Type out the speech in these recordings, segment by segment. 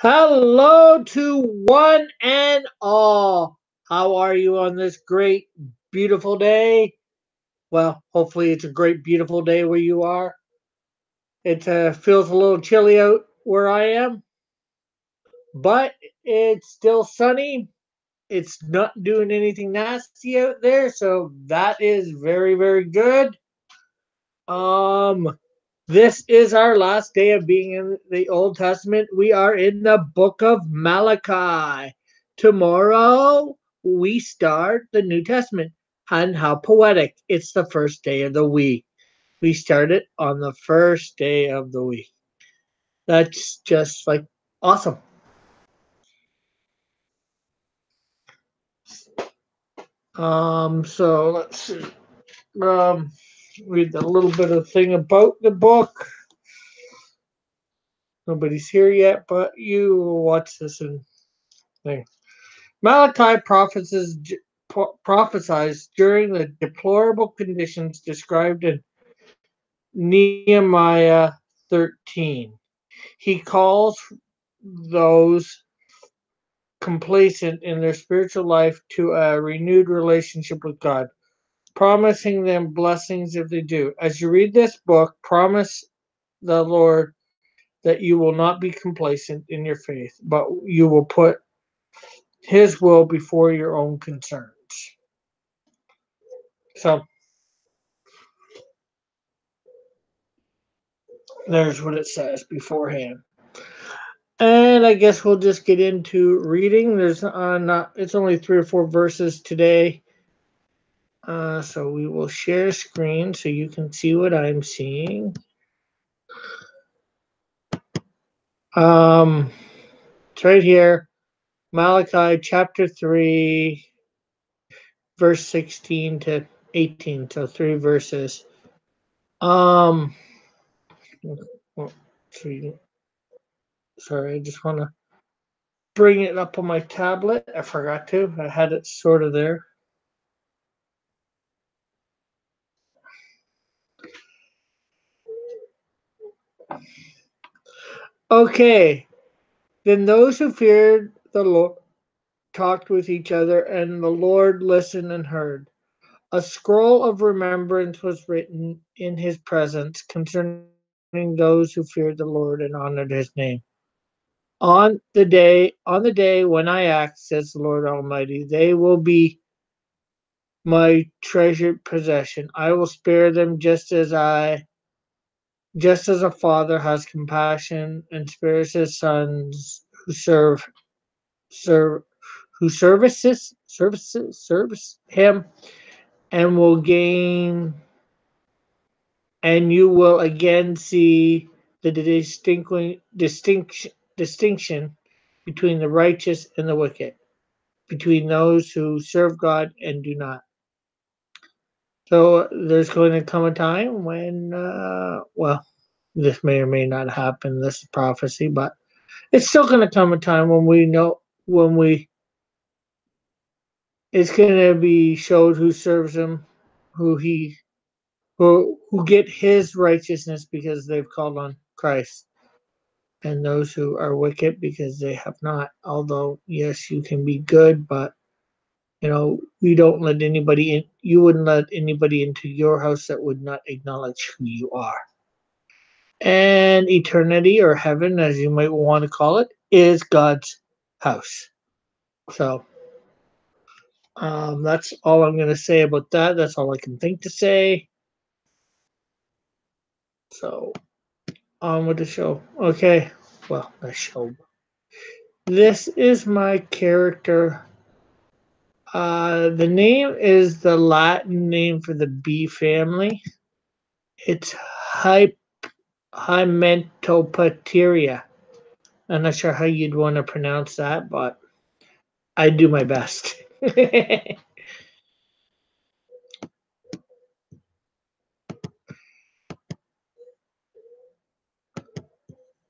Hello to one and all. How are you on this great, beautiful day? Well, hopefully it's a great, beautiful day where you are. It feels a little chilly out where I am, but it's still sunny. It's not doing anything nasty out there, so that is very, very good. Um, this is our last day of being in the Old Testament. We are in the book of Malachi. Tomorrow we start the New Testament. And how poetic. It's the first day of the week. We start it on the first day of the week. That's just like awesome. So let's see. Um, read a little bit of thing about the book. Nobody's here yet, but you watch this and thing. Malachi prophesies during the deplorable conditions described in Nehemiah 13. He calls those complacent in their spiritual life to a renewed relationship with God, promising them blessings if they do. As you read this book, promise the Lord that you will not be complacent in your faith, but you will put His will before your own concerns. So there's what it says beforehand. And I guess we'll just get into reading. There's not. It's only 3 or 4 verses today. So we will share screen so you can see what I'm seeing. It's right here. Malachi chapter 3, verse 16 to 18. So 3 verses. Um, well, sorry, I just want to bring it up on my tablet. I forgot to. I had it sort of there. Okay. Then those who feared the Lord talked with each other, and the Lord listened and heard. A scroll of remembrance was written in his presence concerning those who feared the Lord and honored his name. On the day when I act, says the Lord Almighty, they will be my treasured possession. I will spare them just as a father has compassion and spares his sons serve who service him, and will gain, and you will again see the distinction between the righteous and the wicked, between those who serve God and do not. So there's going to come a time when, well, this may or may not happen. This is prophecy, but it's still going to come a time when we know when we it's going to be showed who serves him, who he who get his righteousness because they've called on Christ, and those who are wicked because they have not. Although yes, you can be good, but we don't let anybody in. You wouldn't let anybody into your house that would not acknowledge who you are. And eternity, or heaven, as you might want to call it, is God's house. So that's all I'm going to say about that. That's all I can think to say. So on with the show. Okay. Well, the show. This is my character. The name is the Latin name for the bee family. It's Hymenopteria. I'm not sure how you'd want to pronounce that, but I do my best.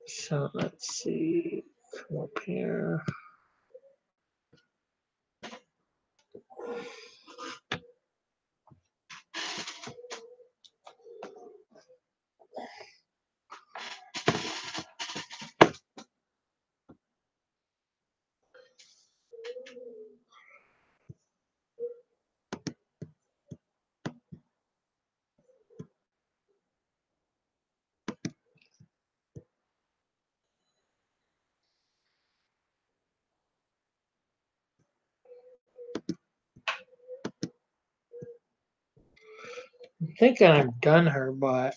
So let's see. Come up here. I'm thinking I've done her bot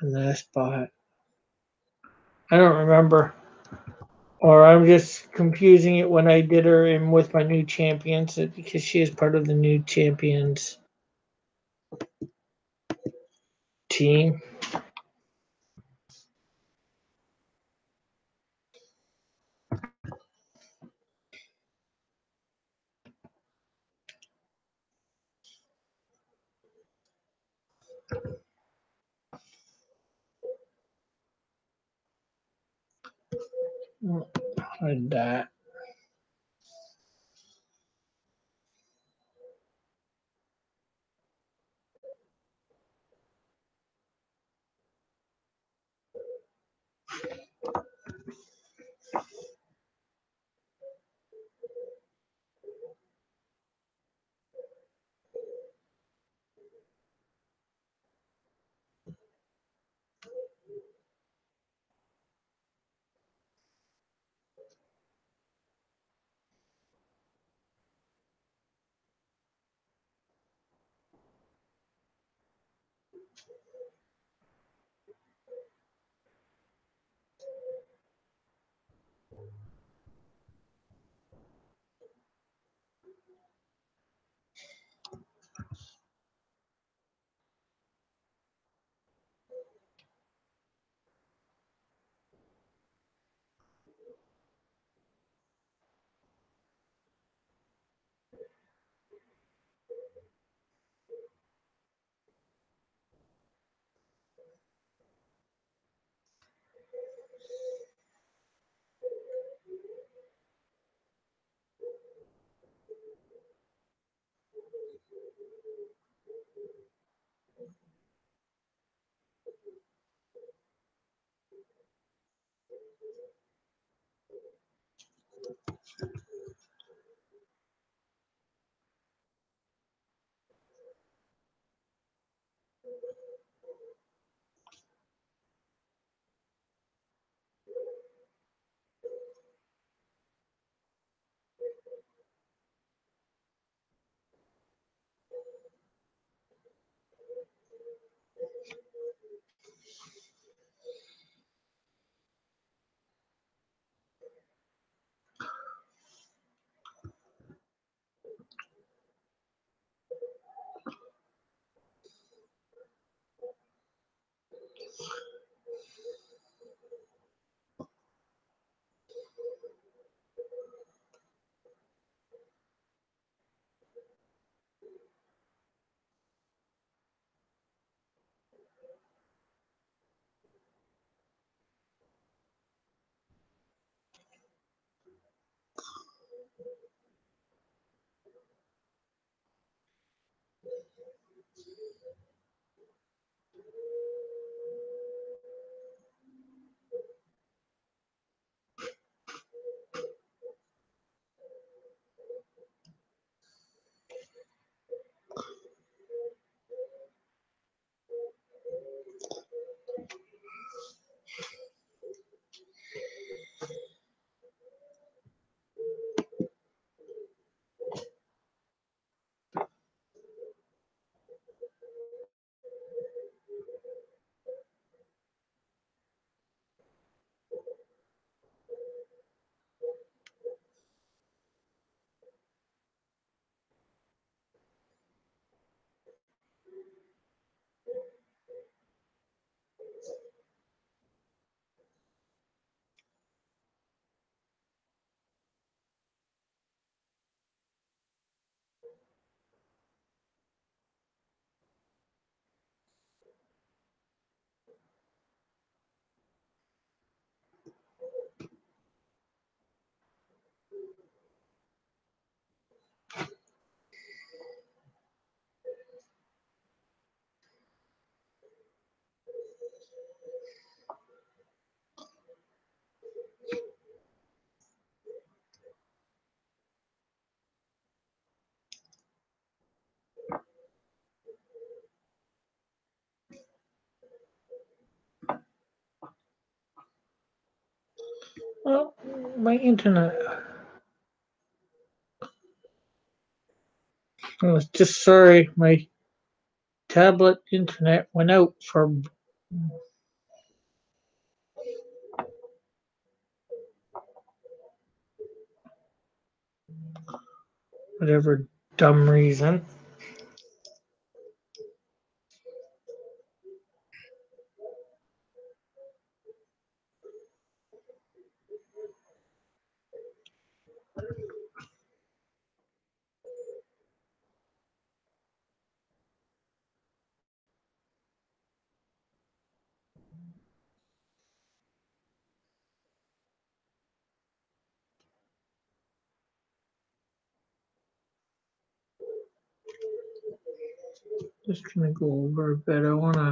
on this bot. I don't remember. Or I'm just confusing it when I did her in with my new champions because she is part of the new champions team. Like that. Well, my internet. I was just sorry. My tablet internet went out for whatever dumb reason. Just gonna go over a bit. I wanna.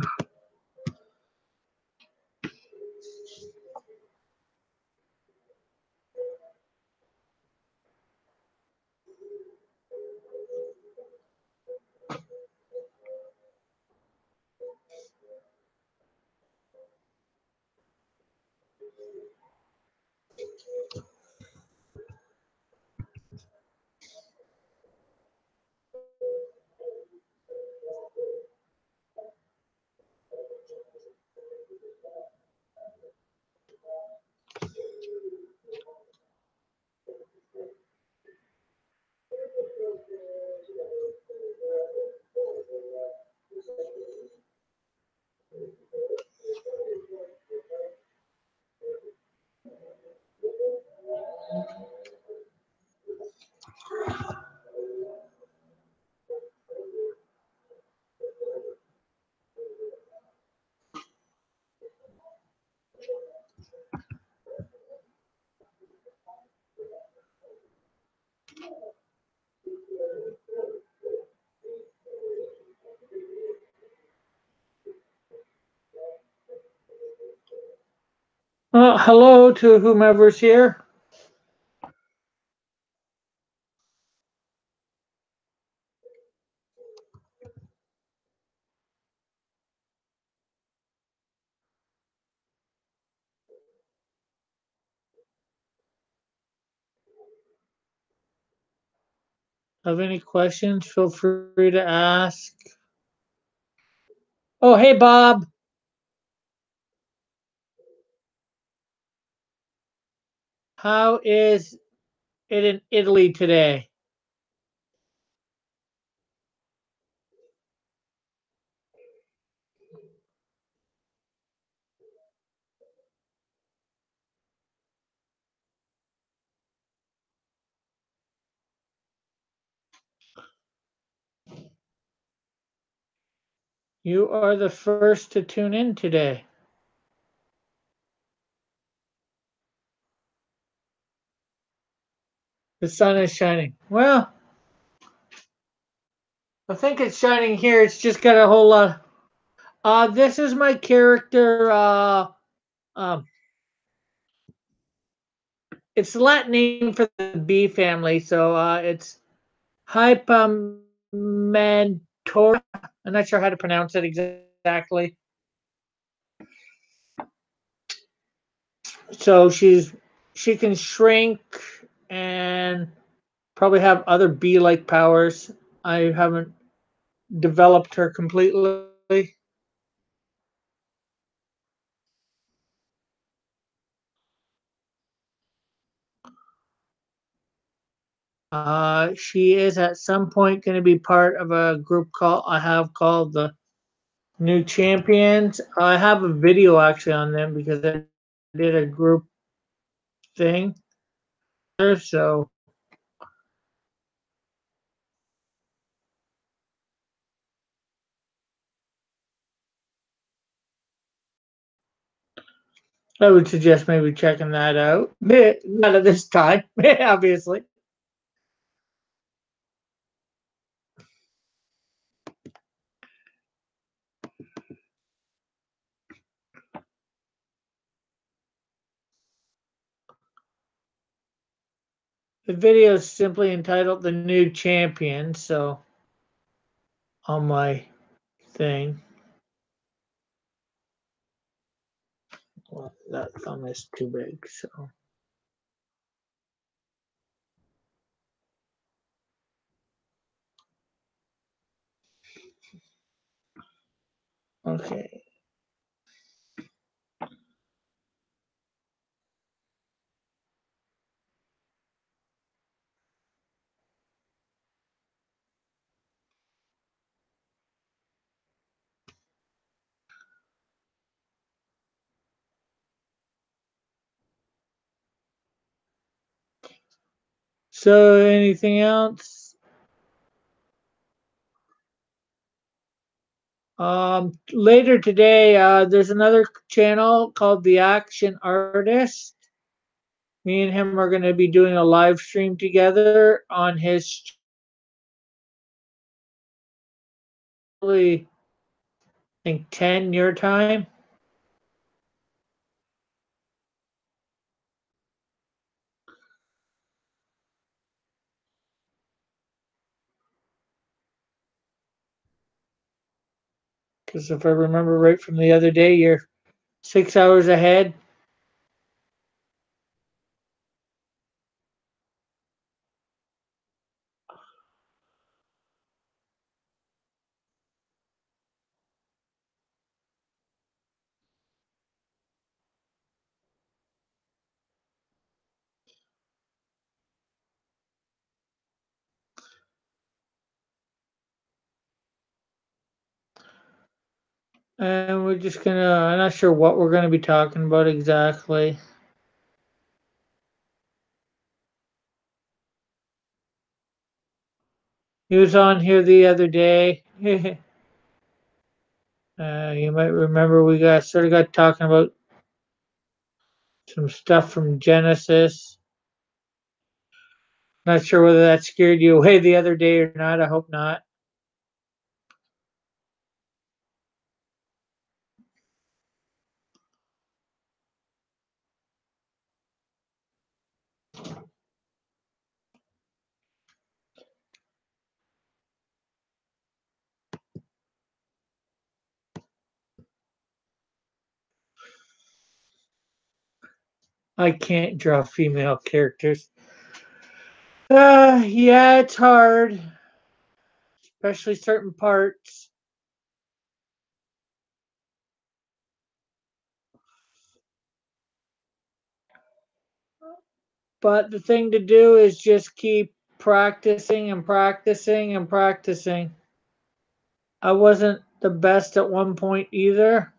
Hello to whomever's here. Have any questions? Feel free to ask. Oh, hey, Bob. How is it in Italy today? You are the first to tune in today. The sun is shining. Well, I think it's shining here. It's just got a whole lot. This is my character. Um, it's the Latin name for the bee family, so it's Hypamentora. I'm not sure how to pronounce it exactly. So she can shrink and probably have other bee-like powers. I haven't developed her completely. She is at some point going to be part of a group I have called the New Champions. I have a video actually on them because I did a group thing. So I would suggest maybe checking that out. Not at this time, obviously. The video is simply entitled "The New Champion." So on my thing, well, that thumb is too big. So Okay. So, anything else? Later today, there's another channel called The Action Artist. Me and him are going to be doing a live stream together on his, I think, 10 your time. Because if I remember right from the other day, you're 6 hours ahead. And we're just gonna, I'm not sure what we're gonna be talking about exactly. He was on here the other day. You might remember we got talking about some stuff from Genesis. Not sure whether that scared you away the other day or not. I hope not. I can't draw female characters. Yeah, it's hard, especially certain parts. But the thing to do is just keep practicing and practicing and practicing. I wasn't the best at one point either.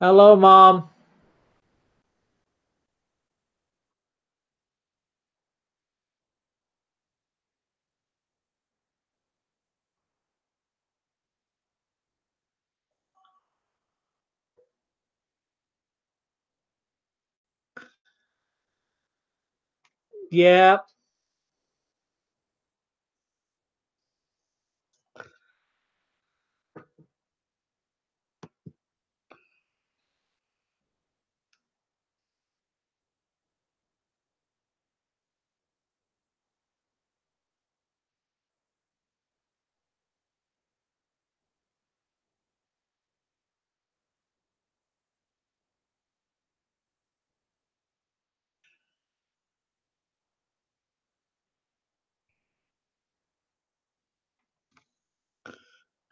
Hello, Mom. Yeah,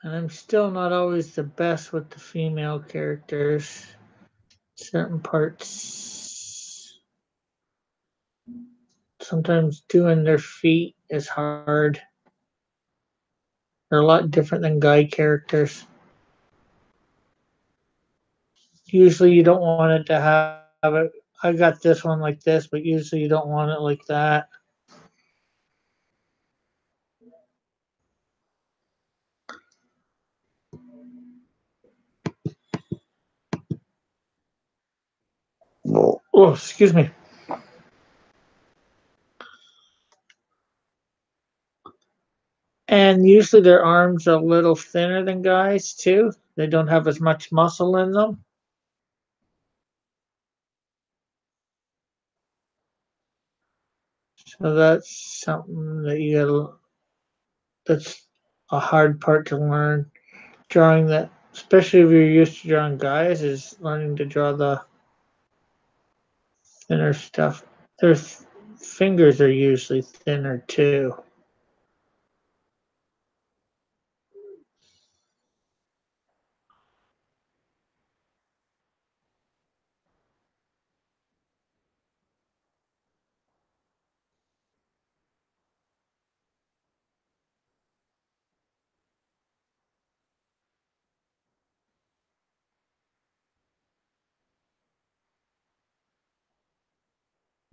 and I'm still not always the best with the female characters. Certain parts. Sometimes doing their feet is hard. They're a lot different than guy characters. Usually you don't want it to have it. I got this one like this, but usually you don't want it like that. Oh, excuse me. And usually their arms are a little thinner than guys too. They don't have as much muscle in them. So that's something that that's a hard part to learn. Drawing that especially if you're used to drawing guys, is learning to draw the thinner stuff. Their fingers are usually thinner too.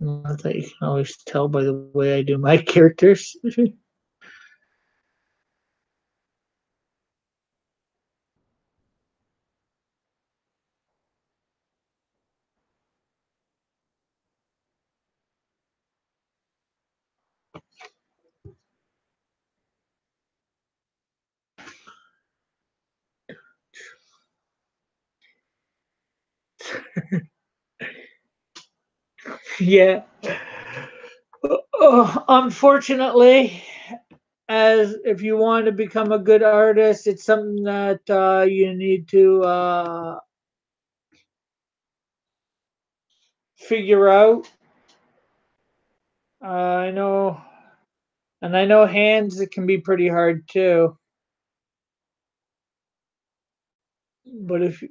Not that you can always tell by the way I do my characters. Yeah. Unfortunately, as if you want to become a good artist, it's something that you need to figure out. I know, and I know hands it can be pretty hard too. But if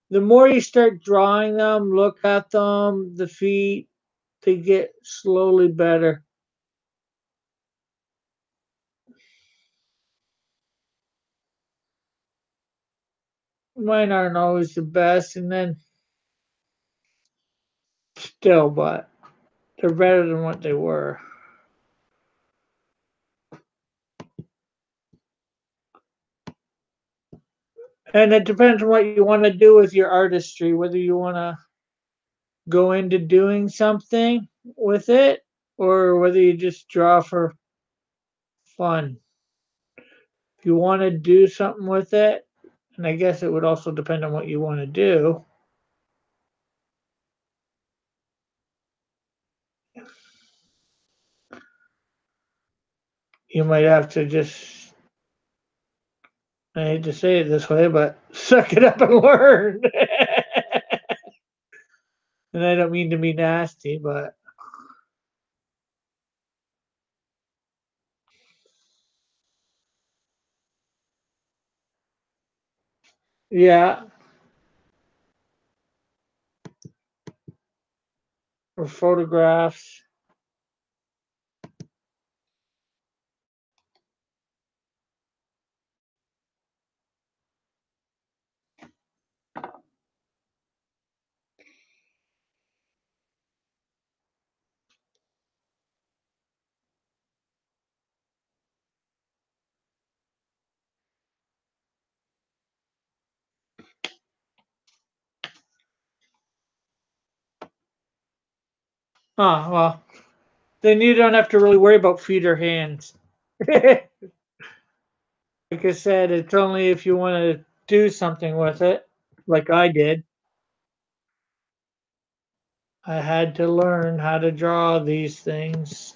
the more you start drawing them, look at them, the feet, they get slowly better. Mine aren't always the best, and then still, but they're better than what they were. And it depends on what you want to do with your artistry, whether you want to go into doing something with it or whether you just draw for fun. If you want to do something with it, and I guess it would also depend on what you want to do, you might have to just, I hate to say it this way, but suck it up and learn. And I don't mean to be nasty, but yeah, or photographs. Ah, well, then you don't have to really worry about feet or hands. Like I said, it's only if you want to do something with it, like I did. I had to learn how to draw these things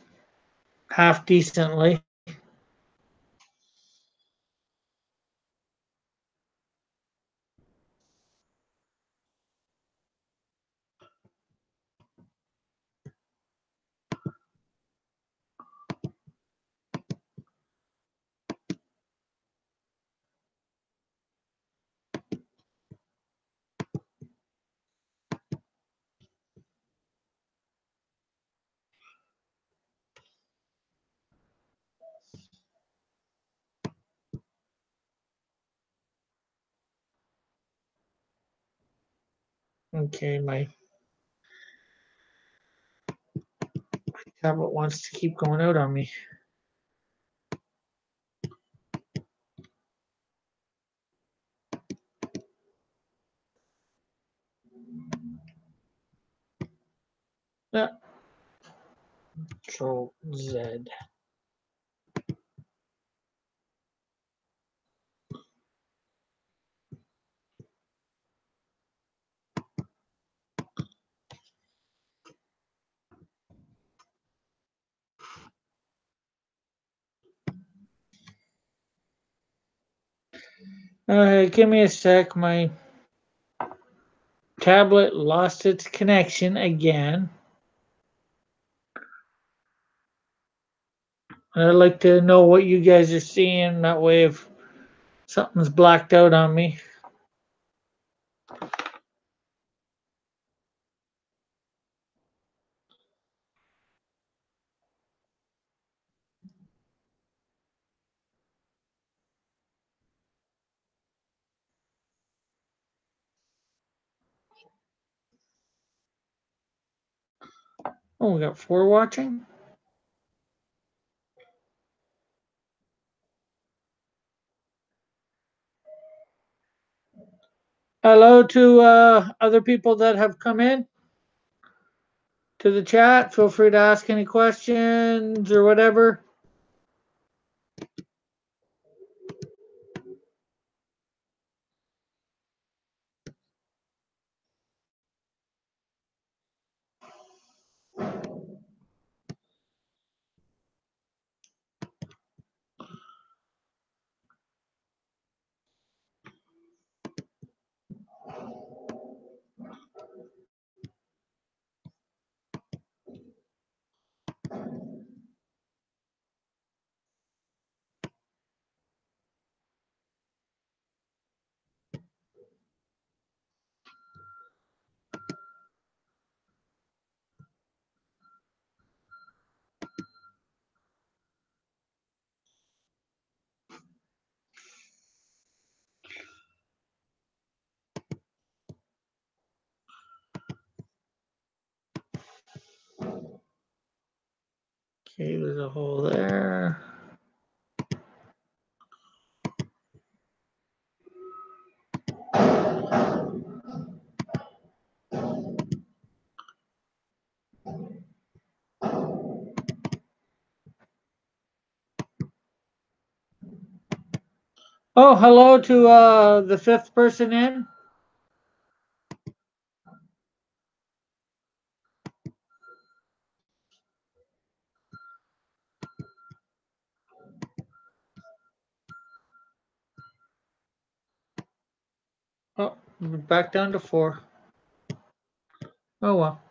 half decently. Okay, my tablet wants to keep going out on me. Ah, Control Z. Give me a sec. My tablet lost its connection again. I'd like to know what you guys are seeing. That way, if something's blacked out on me. Oh, we got 4 watching. Hello to other people that have come in to the chat. Feel free to ask any questions or whatever. Okay, there's a hole there. Oh, hello to the 5th person in. Oh, we're back down to 4. Oh well.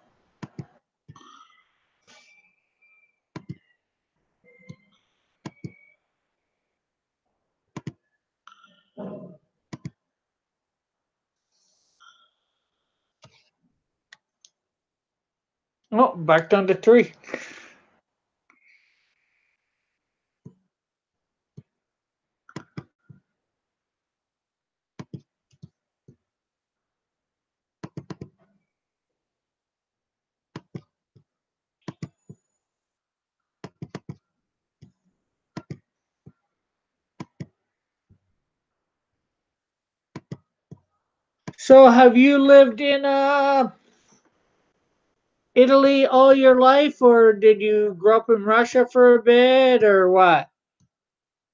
Oh, back down to 3. So, have you lived in Italy all your life, or did you grow up in Russia for a bit, or what?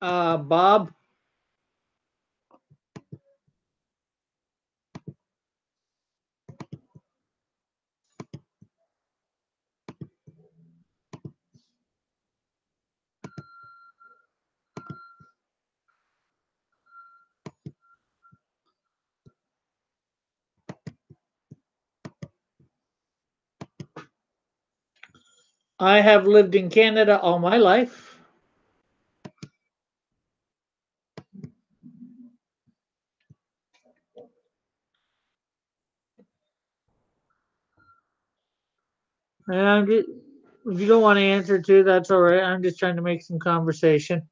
Bob? I have lived in Canada all my life. And if you don't want to answer too, that's all right. I'm just trying to make some conversation.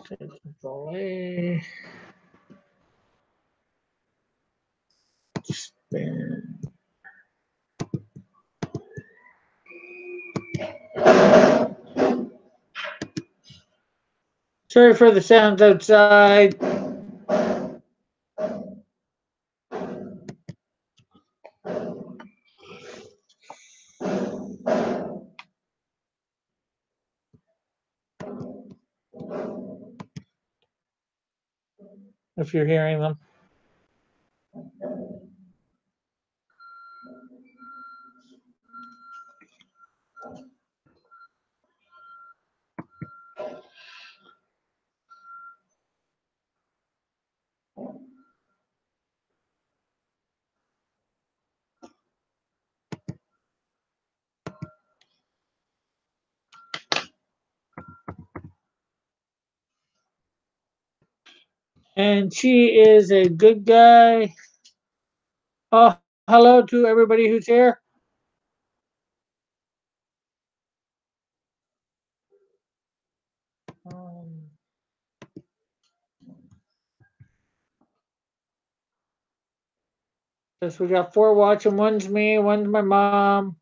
Control A. Spin. Sorry for the sounds outside. if you're hearing them. And she is a good guy. Oh, hello to everybody who's here. Um, Yes, we got 4 watching. One's me, one's my mom,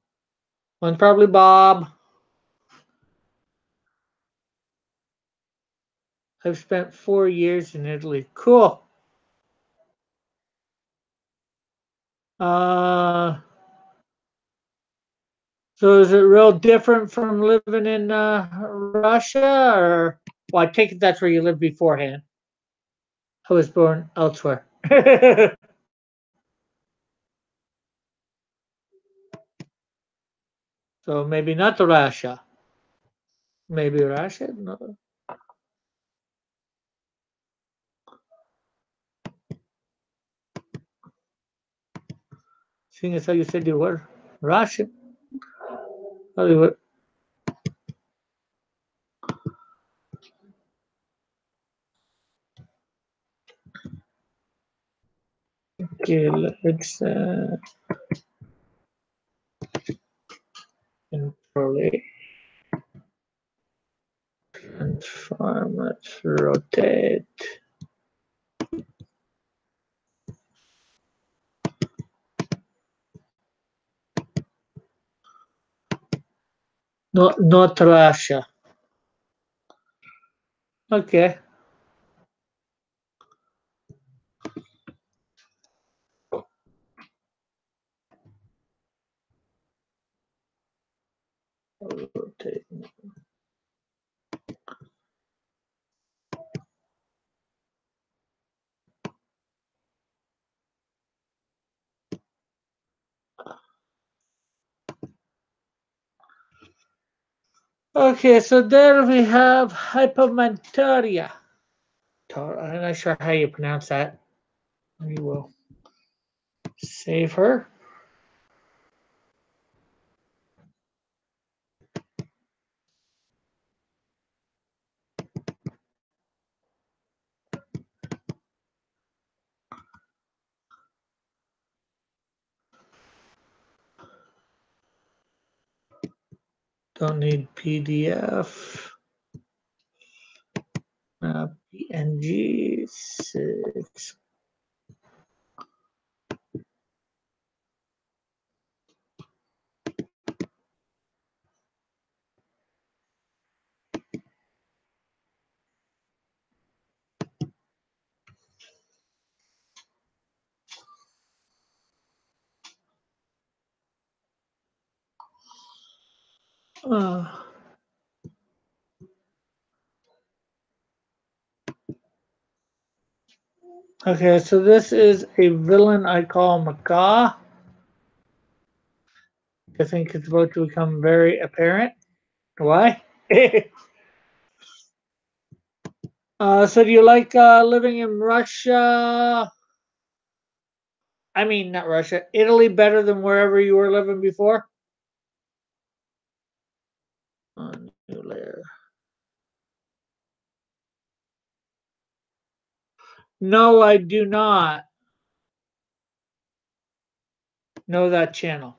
one's probably Bob. I've spent 4 years in Italy. Cool. Uh, so is it real different from living in Russia, or? Well, I take it that's where you lived beforehand. I was born elsewhere. So maybe not Russia. Maybe Russia? No. Seeing as how you said you were Russian. Hollywood. Okay, let's control transform, let's rotate. No, not Russia. Okay. Rotate. Okay, so there we have hypermentoria. I'm not sure how you pronounce that. We will save her. Don't need PDF. PNG 6. Uh, okay, so this is a villain I call Macaw. I think it's about to become very apparent. Why? So do you like living in Russia? I mean, not Russia, Italy better than wherever you were living before? New layer. No, I do not know that channel.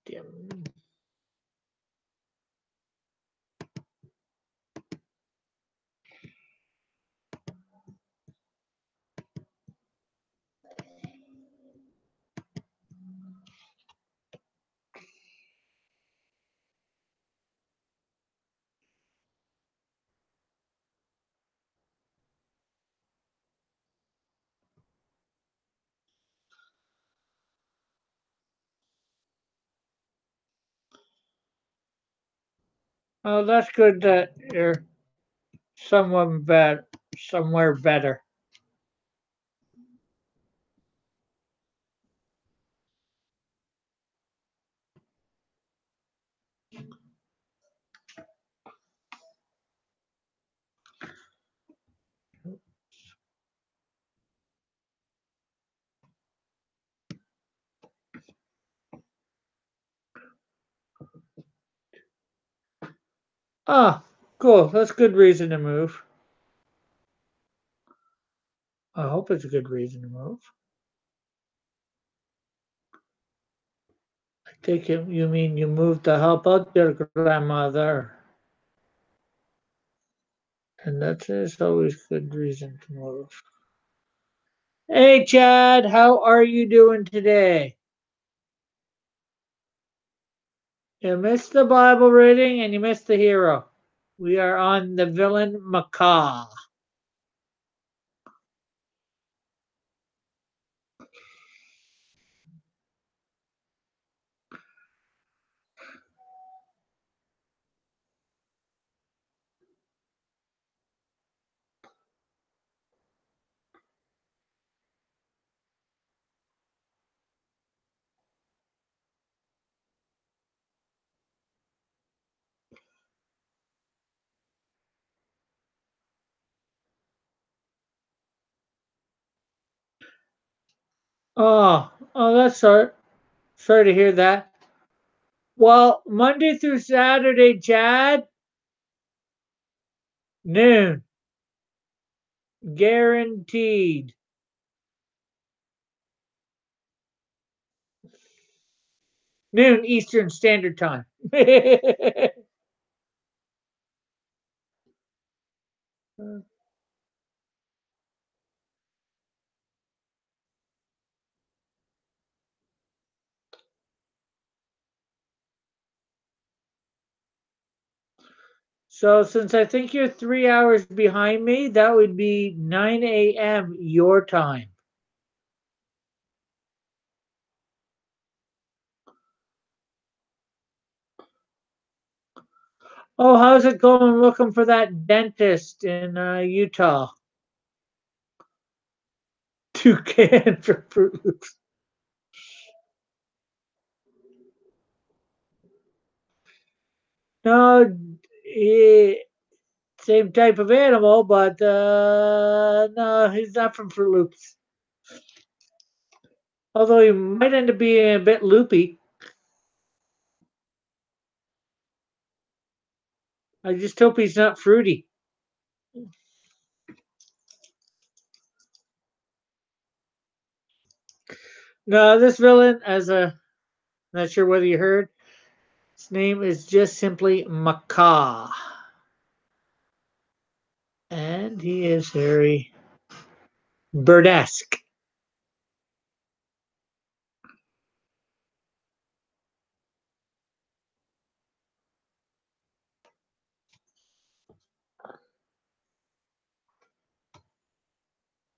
Dim. Oh, that's good that you're somewhere better. Ah, cool. That's good reason to move. I hope it's a good reason to move. I take it you mean you moved to help out your grandmother. And that is always good reason to move. Hey Chad, how are you doing today? You missed the Bible reading and you missed the hero. We are on the villain Macaw. That's sorry to hear that. Well, Monday through Saturday, Chad, noon, guaranteed. Noon Eastern Standard Time. So, since I think you're 3 hours behind me, that would be 9 a.m. your time. Oh, how's it going looking for that dentist in Utah? Toucan for Fruit Loops. No, eh, same type of animal, but no, he's not from Fruit Loops. Although he might end up being a bit loopy. I just hope he's not fruity. No, this villain, as a not sure whether you heard, his name is just simply Macaw, and he is very birdesque.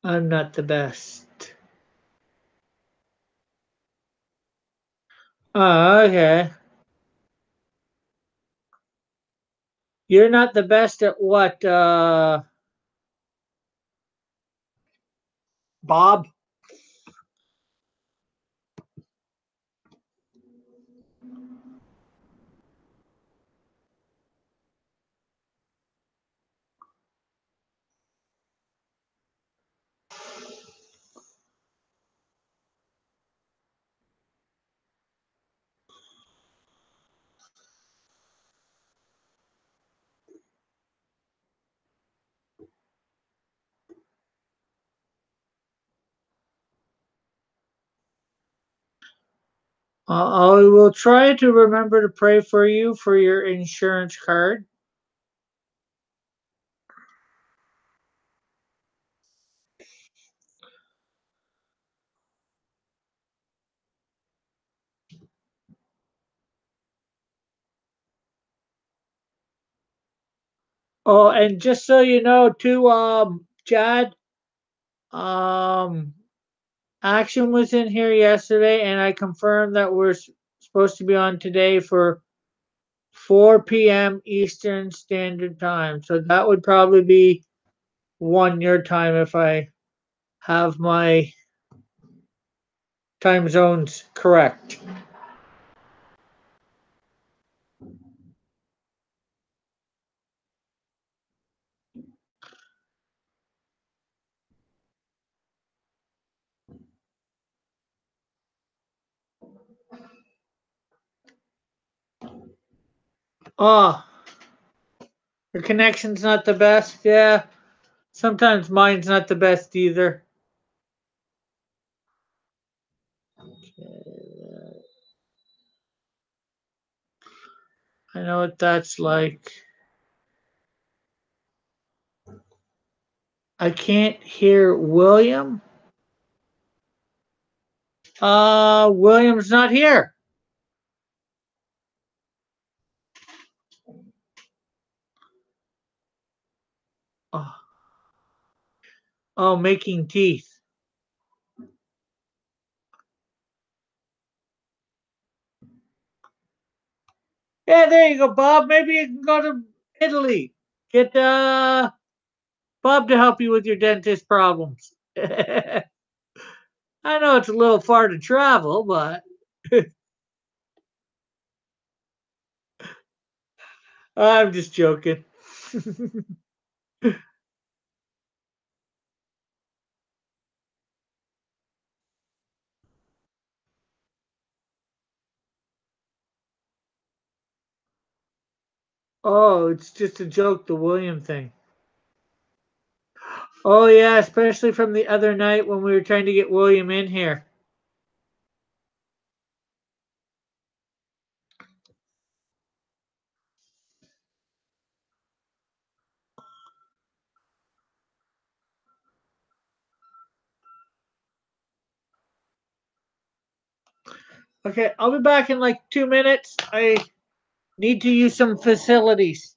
I'm not the best. Oh, okay. You're not the best at what, Bob? I will try to remember to pray for you for your insurance card. Oh, and just so you know, too, Chad, um, Action was in here yesterday, and I confirmed that we're supposed to be on today for 4 p.m. Eastern Standard Time. So that would probably be 1 your time if I have my time zones correct. Oh, your connection's not the best? Yeah. Sometimes mine's not the best either. I know what that's like. I can't hear William. William's not here. Oh, oh, making teeth. Yeah, there you go, Bob. Maybe you can go to Italy. Get Bob to help you with your dentist problems. I know it's a little far to travel, but I'm just joking. Oh, it's just a joke, the William thing. Oh yeah, especially from the other night when we were trying to get William in here. Okay, I'll be back in like 2 minutes. I need to use some facilities.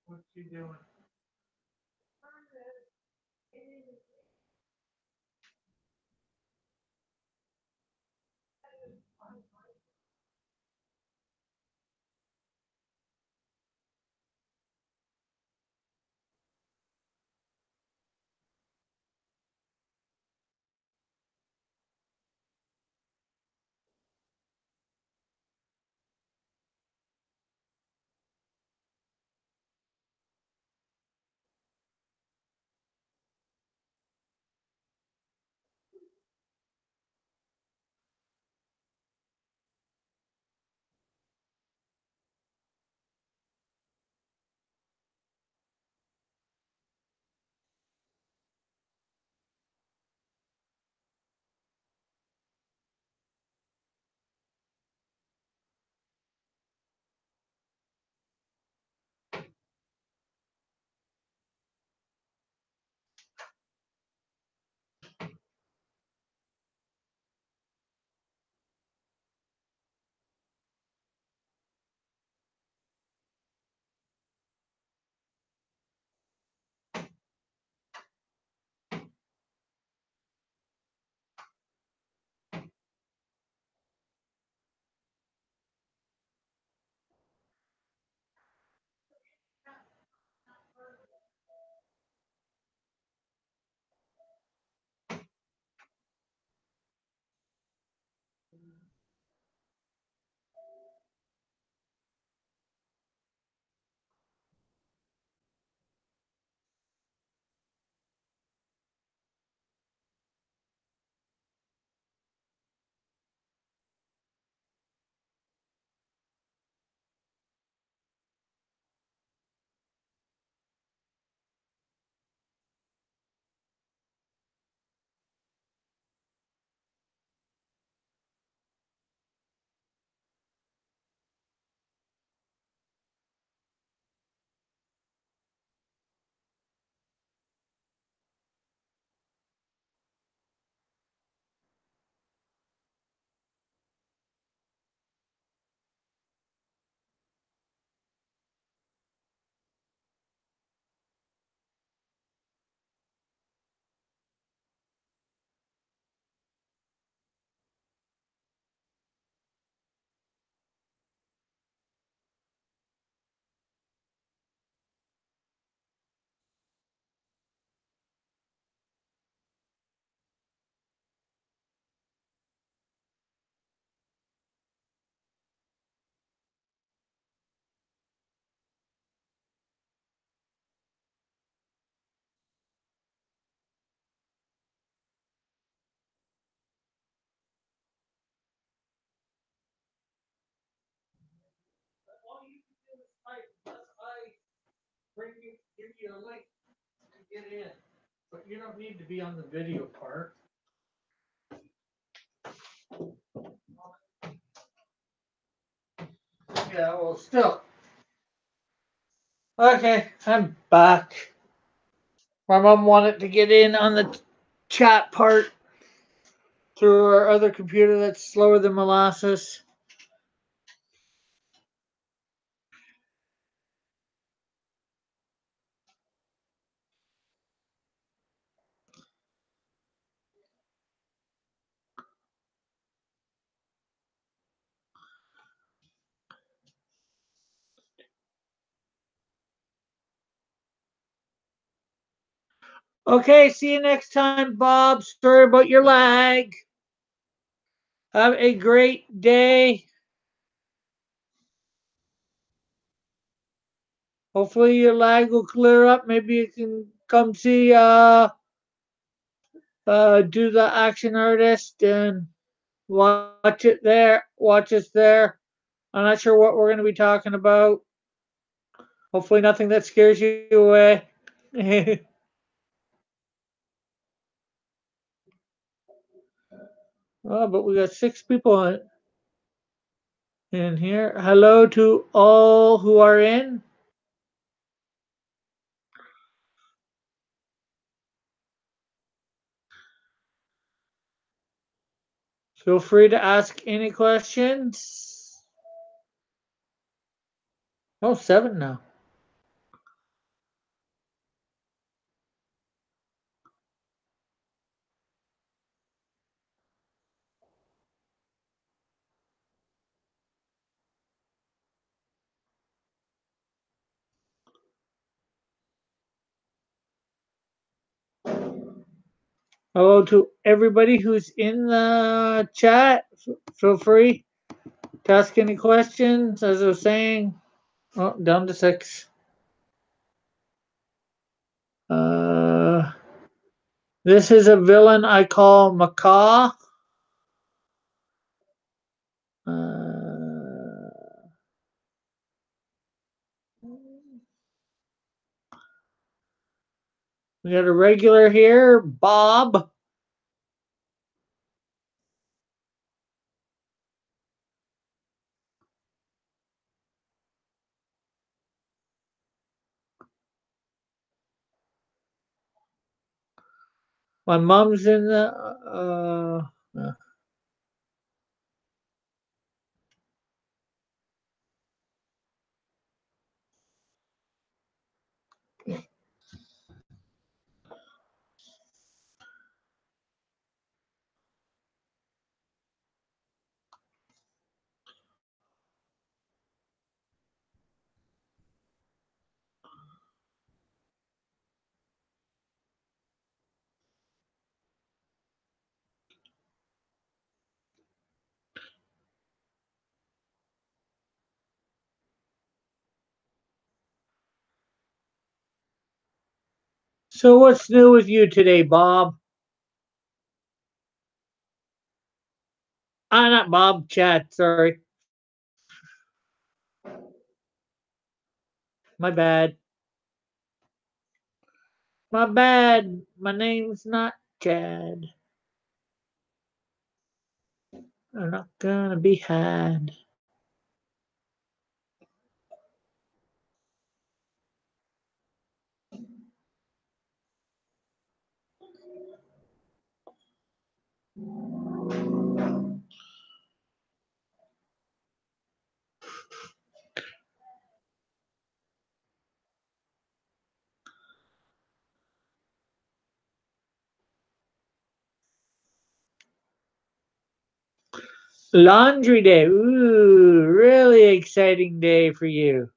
What you doing? you a link to get in, but you don't need to be on the video part. Yeah, well, still. Okay, I'm back. My mom wanted to get in on the chat part through our other computer that's slower than molasses. Okay, see you next time, Bob. Sorry about your lag. Have a great day. Hopefully your lag will clear up. Maybe you can come see do the action artist and watch it there. Watch us there. I'm not sure what we're gonna be talking about. Hopefully nothing that scares you away. Oh, but we got 6 people in here. Hello to all who are in. Feel free to ask any questions. Oh, 7 now. Hello to everybody who's in the chat. Feel free to ask any questions. As I was saying, oh, down to 6. Uh, this is a villain I call Macaw. We got a regular here, Bob. My mom's in the. So what's new with you today, Bob? Not Bob. Chat. Sorry, my bad. My bad. My name's not Chad. I'm not gonna be had. Laundry day. Ooh, really exciting day for you.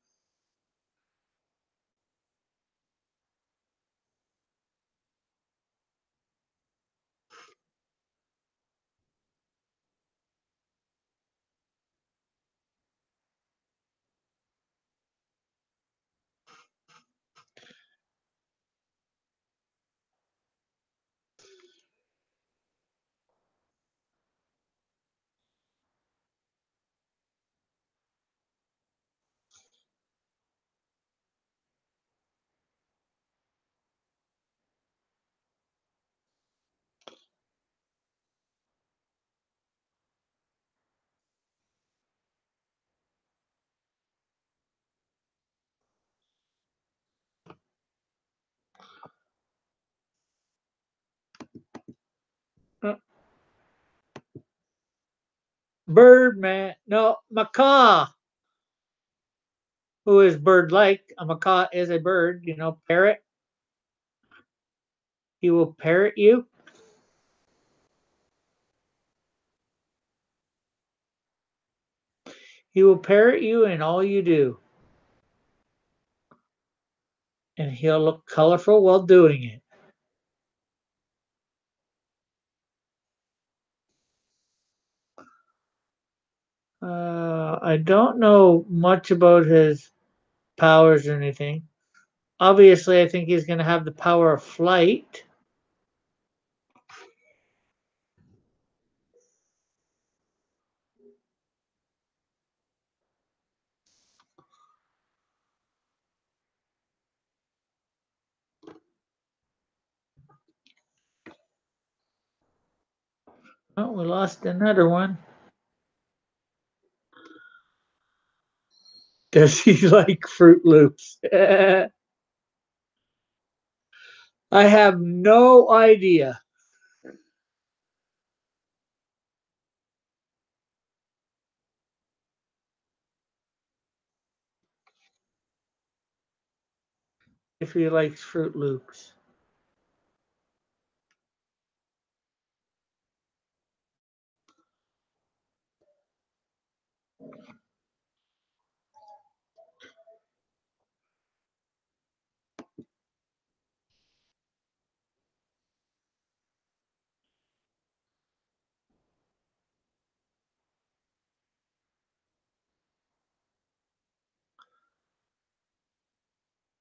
Birdman. No, macaw, who is bird-like. A macaw is a bird. You know, parrot. He will parrot you. He will parrot you in all you do, and he'll look colorful while doing it. I don't know much about his powers or anything. Obviously, I think he's going to have the power of flight. Oh, we lost another one. Does he like Fruit Loops? I have no idea if he likes Fruit Loops.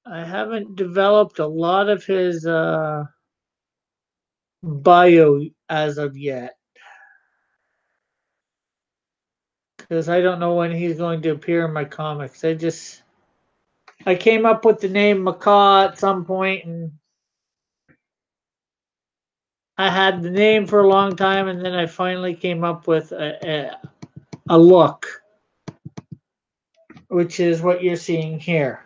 I haven't developed a lot of his bio as of yet because I don't know when he's going to appear in my comics. I came up with the name Macaw at some point, and I had the name for a long time, and then I finally came up with a look, which is what you're seeing here.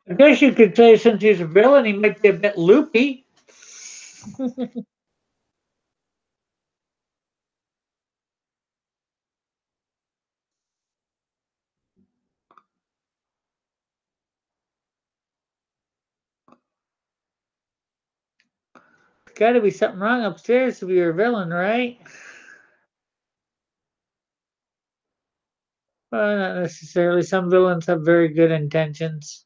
I guess you could say since he's a villain, he might be a bit loopy. Got to be something wrong upstairs to be your villain, right? Well, not necessarily. Some villains have very good intentions.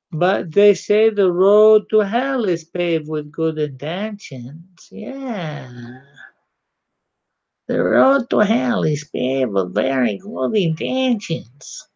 But they say the road to hell is paved with good intentions. Yeah. The road to hell is paved with very good intentions.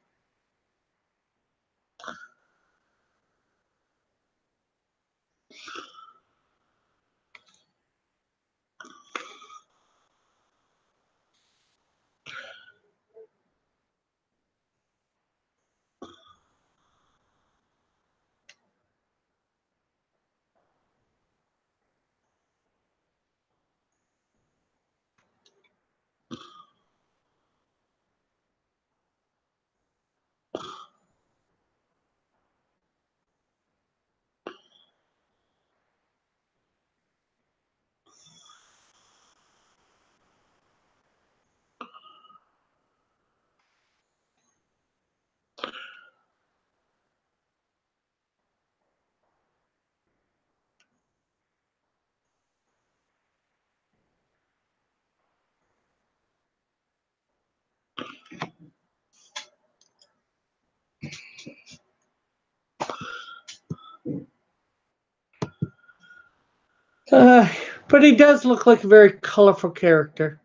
Uh, but he does look like a very colorful character.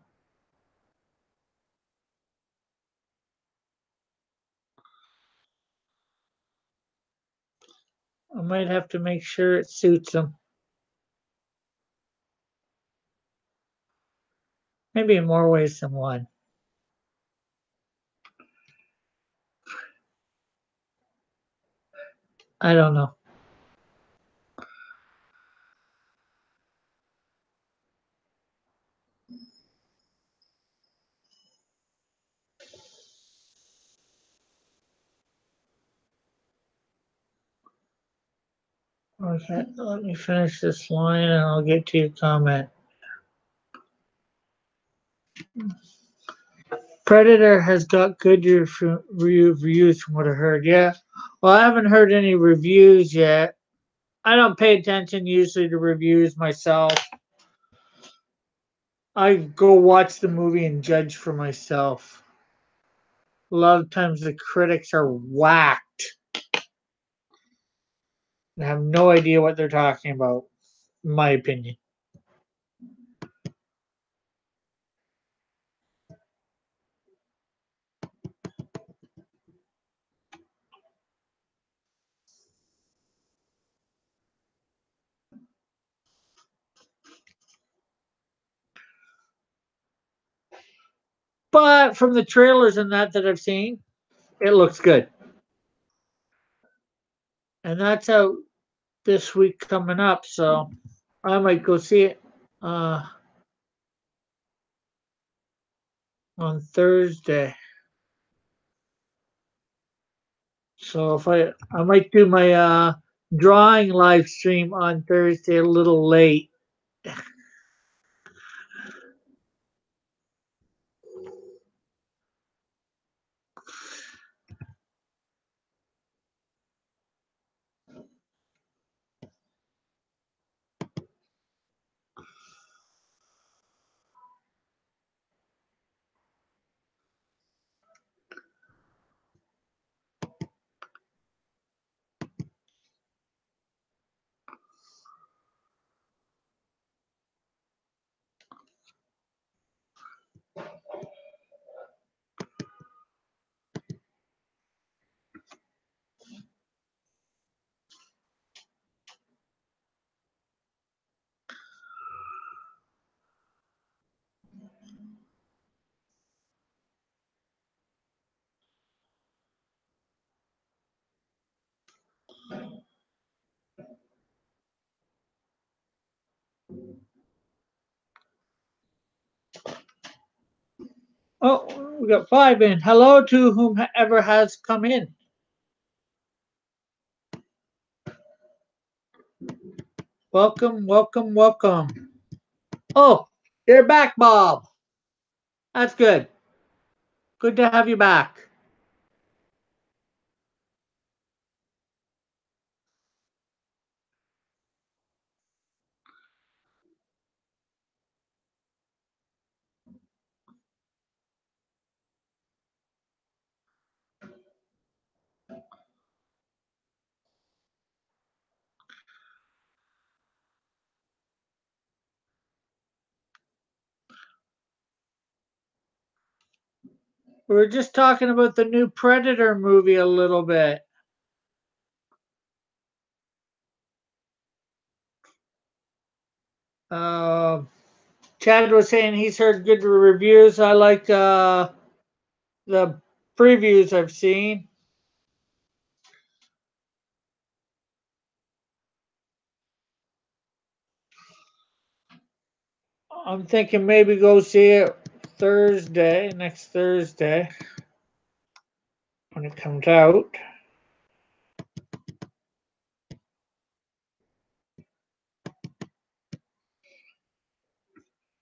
I might have to make sure it suits him. Maybe in more ways than one. I don't know. Okay, let me finish this line and I'll get to your comment. Predator has got good reviews from what I heard. Yeah. Well, I haven't heard any reviews yet. I don't pay attention usually to reviews myself. I go watch the movie and judge for myself. A lot of times the critics are whacked and have no idea what they're talking about, in my opinion. But from the trailers and that I've seen, it looks good. And that's out this week coming up, so I might go see it uh, on Thursday. So if I might do my drawing live stream on Thursday a little late. Oh, we got 5 in. Hello to whomever has come in. Welcome, welcome, welcome. Oh, you're back, Bob. That's good. Good to have you back. We were just talking about the new Predator movie a little bit. Uh, Chad was saying he's heard good reviews. I like the previews I've seen. I'm thinking maybe go see it next Thursday, when it comes out.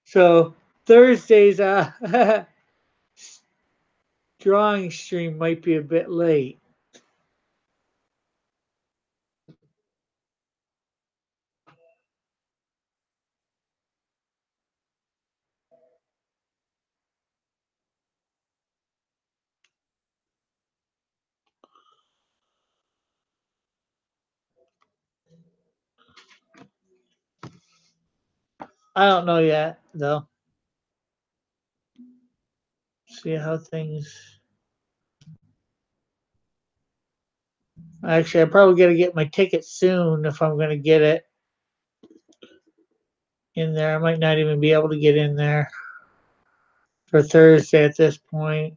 So Thursday's drawing stream might be a bit late. I don't know yet, though. See how things. Actually, I probably got to get my ticket soon if I'm going to get it in there. I might not even be able to get in there for Thursday at this point.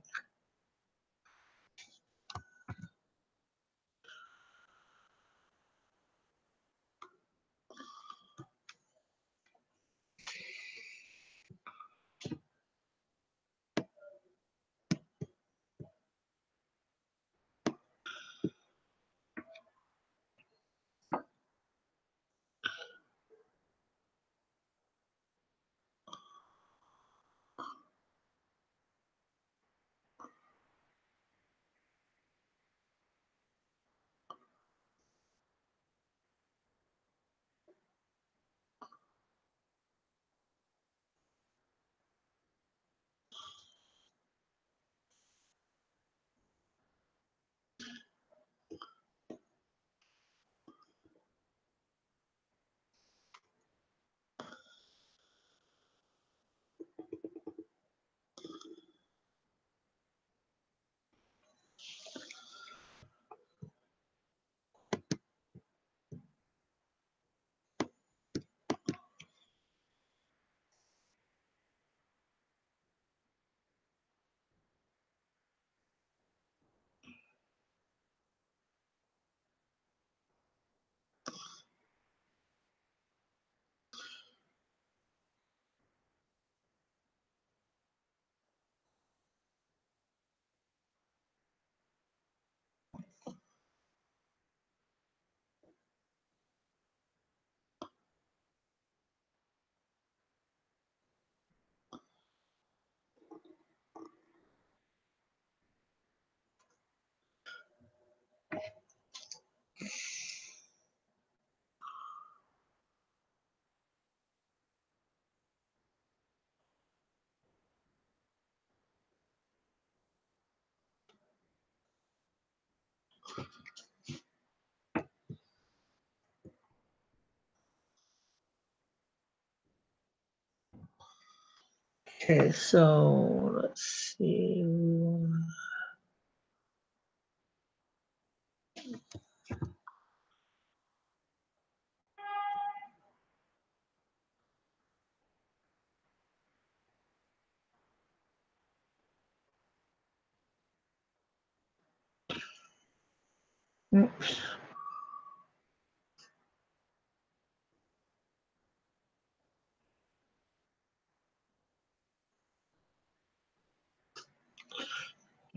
Okay, so let's see.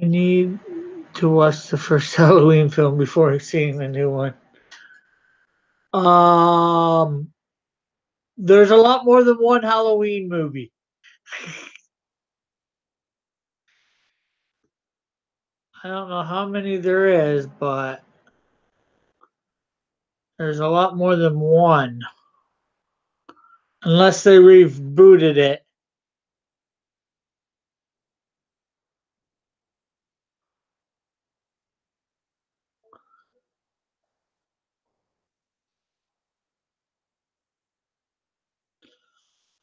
I need to watch the first Halloween film before seeing the new one. Um, there's a lot more than one Halloween movie. I don't know how many there is, but there's a lot more than one. Unless they rebooted it.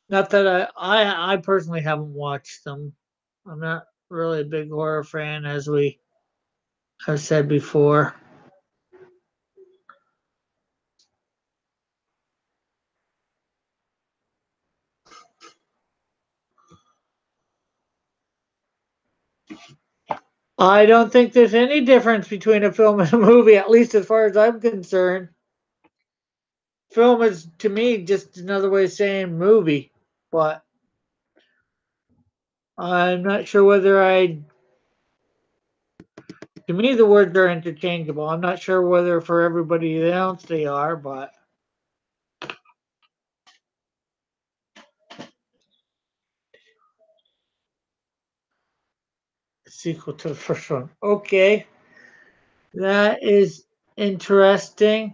Not that I personally haven't watched them. I'm not really a big horror fan, as we have said before. I don't think there's any difference between a film and a movie, at least as far as I'm concerned. Film is, to me, just another way of saying movie, but I'm not sure whether I. To me, the words are interchangeable. I'm not sure whether for everybody else they are, but sequel to the first one. Okay, that is interesting.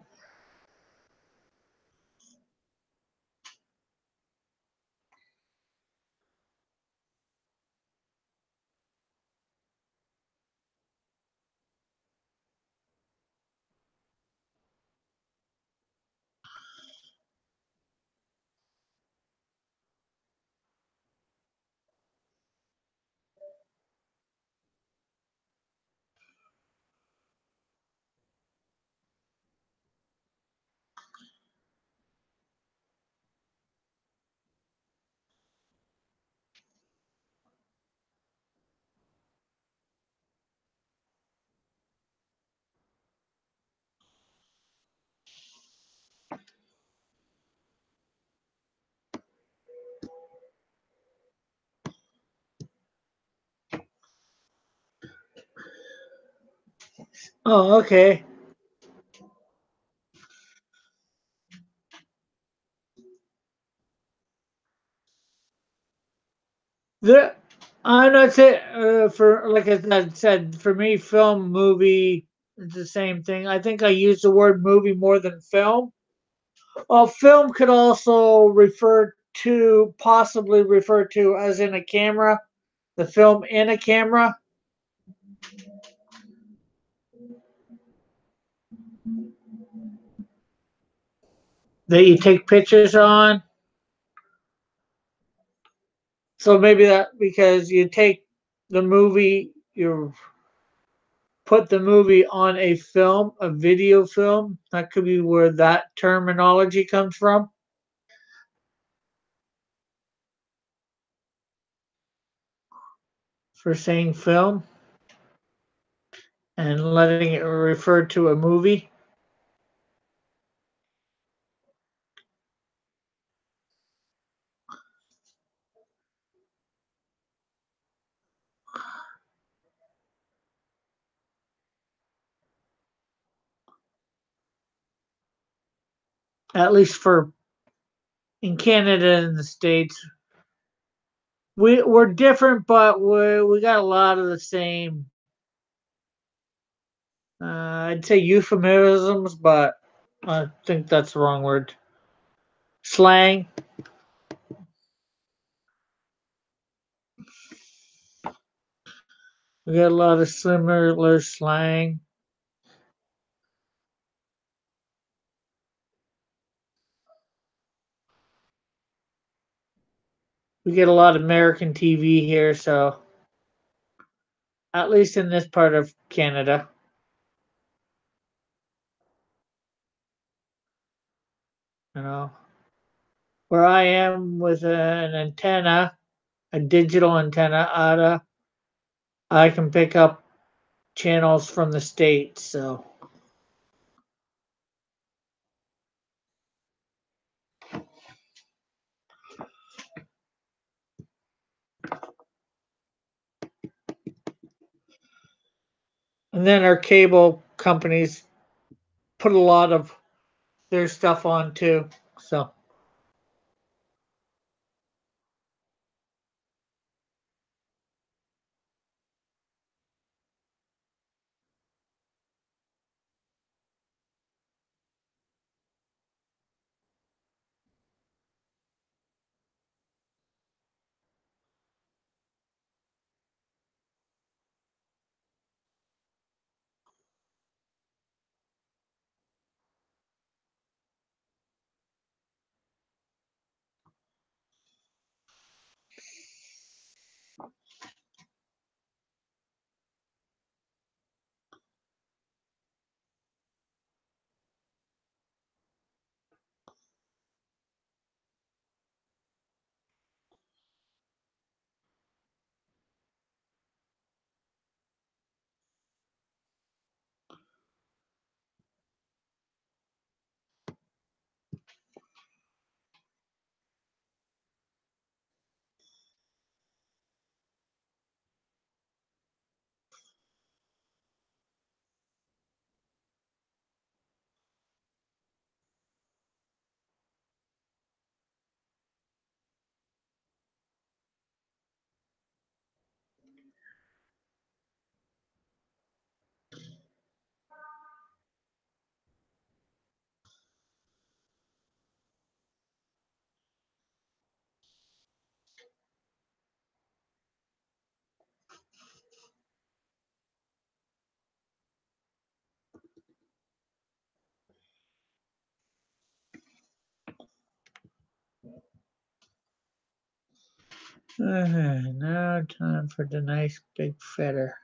Oh, okay. The I'm not saying for like I said for me, film movie is the same thing. I think I use the word movie more than film. Well, film could also possibly refer to as in a camera, the film in a camera that you take pictures on. So maybe that because you take the movie, you put the movie on a film, a video film. That could be where that terminology comes from for saying film and letting it refer to a movie. At least for in Canada and the States, we're different, but we got a lot of the same. I'd say euphemisms, but I think that's the wrong word. Slang. We got a lot of similar slang. We get a lot of American TV here, so at least in this part of Canada, you know, where I am with an antenna, a digital antenna, I can pick up channels from the States. So, and then our cable companies put a lot of their stuff on too. So, now time for the nice big feather.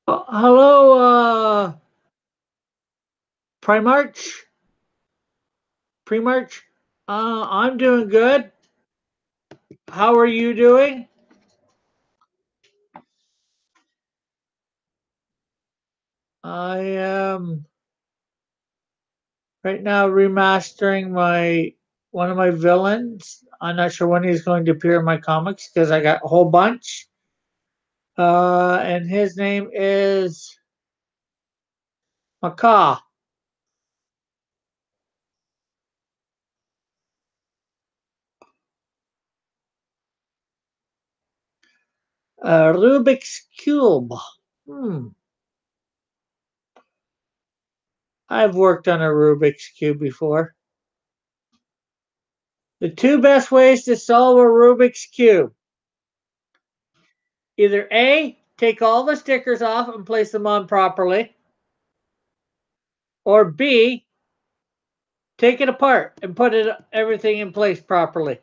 Hello, Primarch, Premarch. I'm doing good. How are you doing? I am right now remastering my one of my villains. I'm not sure when he's going to appear in my comics because I got a whole bunch. And his name is Macaw. Rubik's Cube. Hmm. I've worked on a Rubik's Cube before. The two best ways to solve a Rubik's Cube. Either A, take all the stickers off and place them on properly, or B, take it apart and put everything in place properly.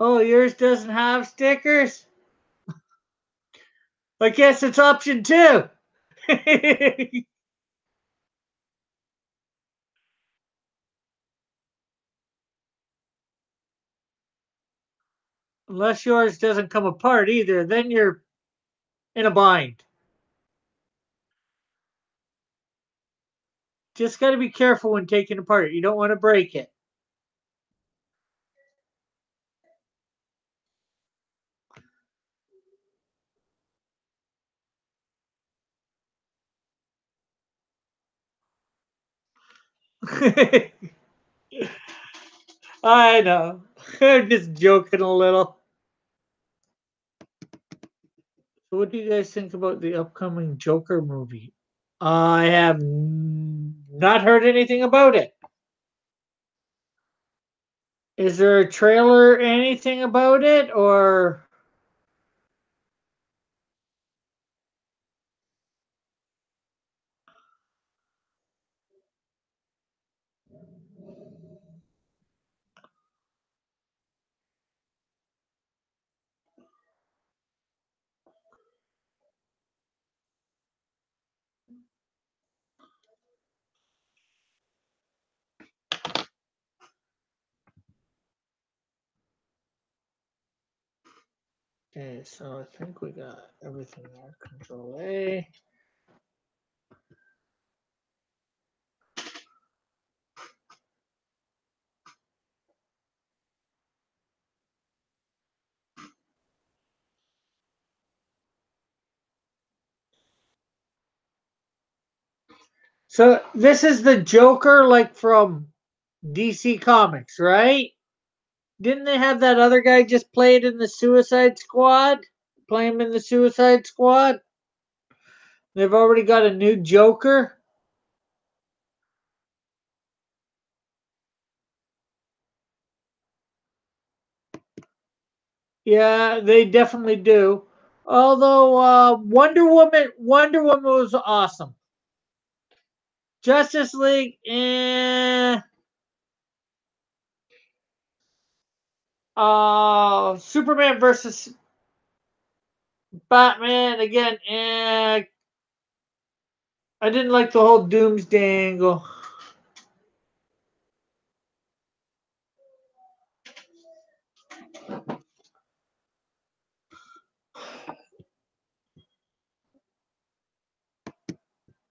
Oh, yours doesn't have stickers? I guess it's option two. Unless yours doesn't come apart either, then you're in a bind. Just got to be careful when taking it apart. You don't want to break it. I know. I'm just joking a little. So, what do you guys think about the upcoming Joker movie? I have not heard anything about it. Is there a trailer, anything about it, or okay? So I think we got everything there. Control A. So this is the Joker, like from DC Comics, right? Didn't they have that other guy just play it in the Suicide Squad? Play him in the Suicide Squad? They've already got a new Joker. Yeah, they definitely do. Although Wonder Woman was awesome. Justice League, Superman versus Batman again, I didn't like the whole Doomsday angle.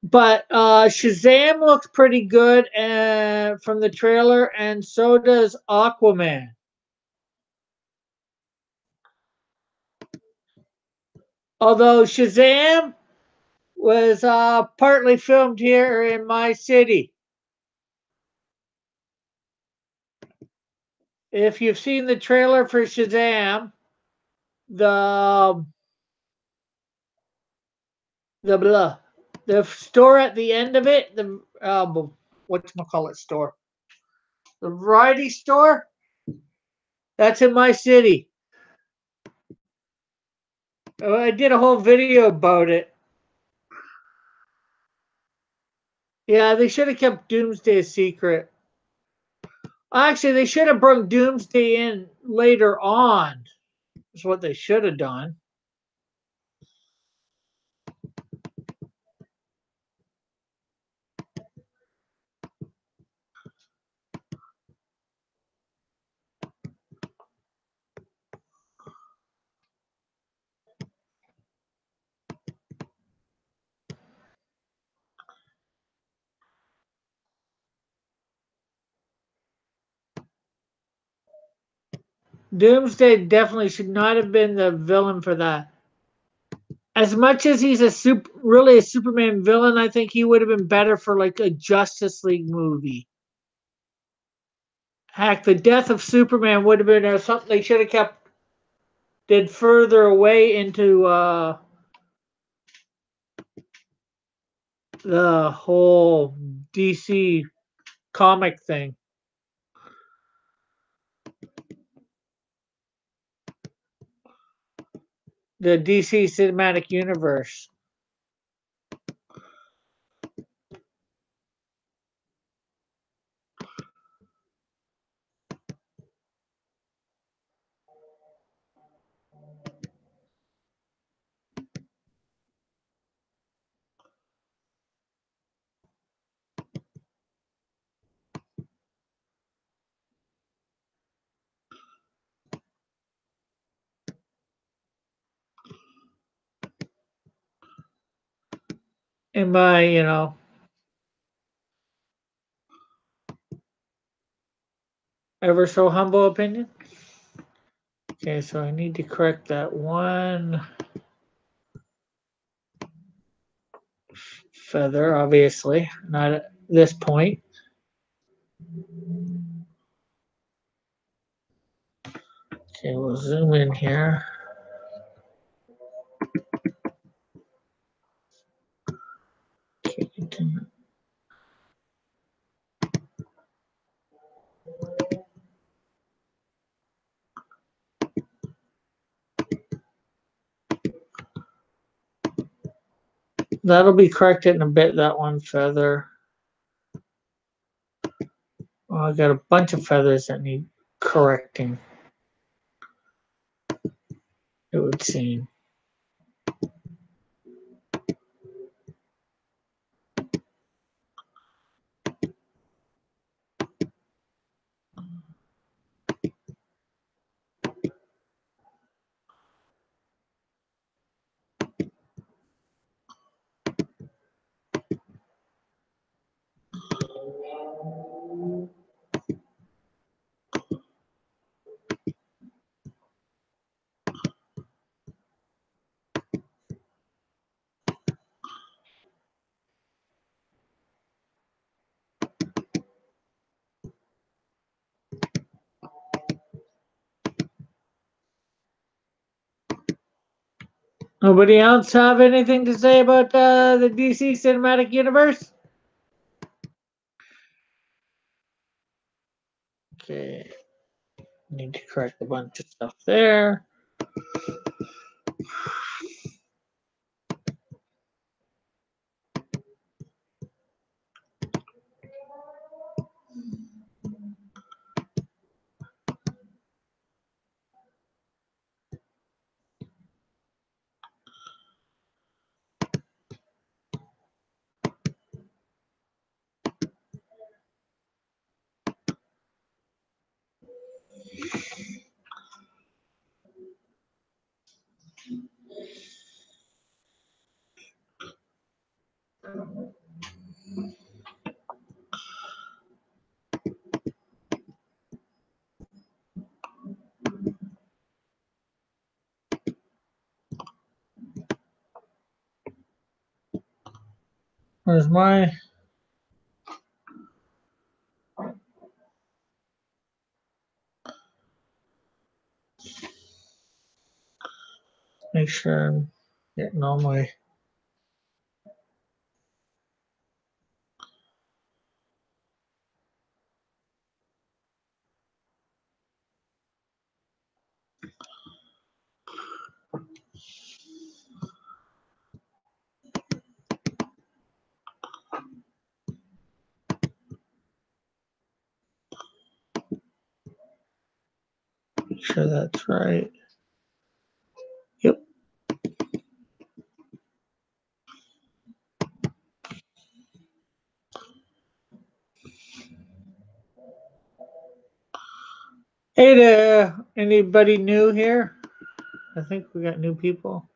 But Shazam looks pretty good from the trailer, and so does Aquaman. Although Shazam was partly filmed here in my city. If you've seen the trailer for Shazam, the the blah, the store at the end of it, the whatchamacallit store. The variety store? That's in my city. I did a whole video about it. Yeah, they should have kept Doomsday a secret. Actually, they should have brought Doomsday in later on. That's what they should have done. Doomsday definitely should not have been the villain for that. As much as he's really a Superman villain, I think he would have been better for like a Justice League movie. Heck, the death of Superman would have been something they should have kept did further away into the whole DC comic thing. The DC cinematic universe. In my, ever so humble opinion. Okay, so I need to correct that one feather, obviously, not at this point. Okay, we'll zoom in here. Okay, continue. That'll be corrected in a bit, that one feather. Oh, I got a bunch of feathers that need correcting, it would seem. Nobody else have anything to say about the DC cinematic universe? Okay, need to correct a bunch of stuff there. Where's my... Make sure I'm getting all my... sure that's right. Yep. Hey there, anybody new here? I think we got new people.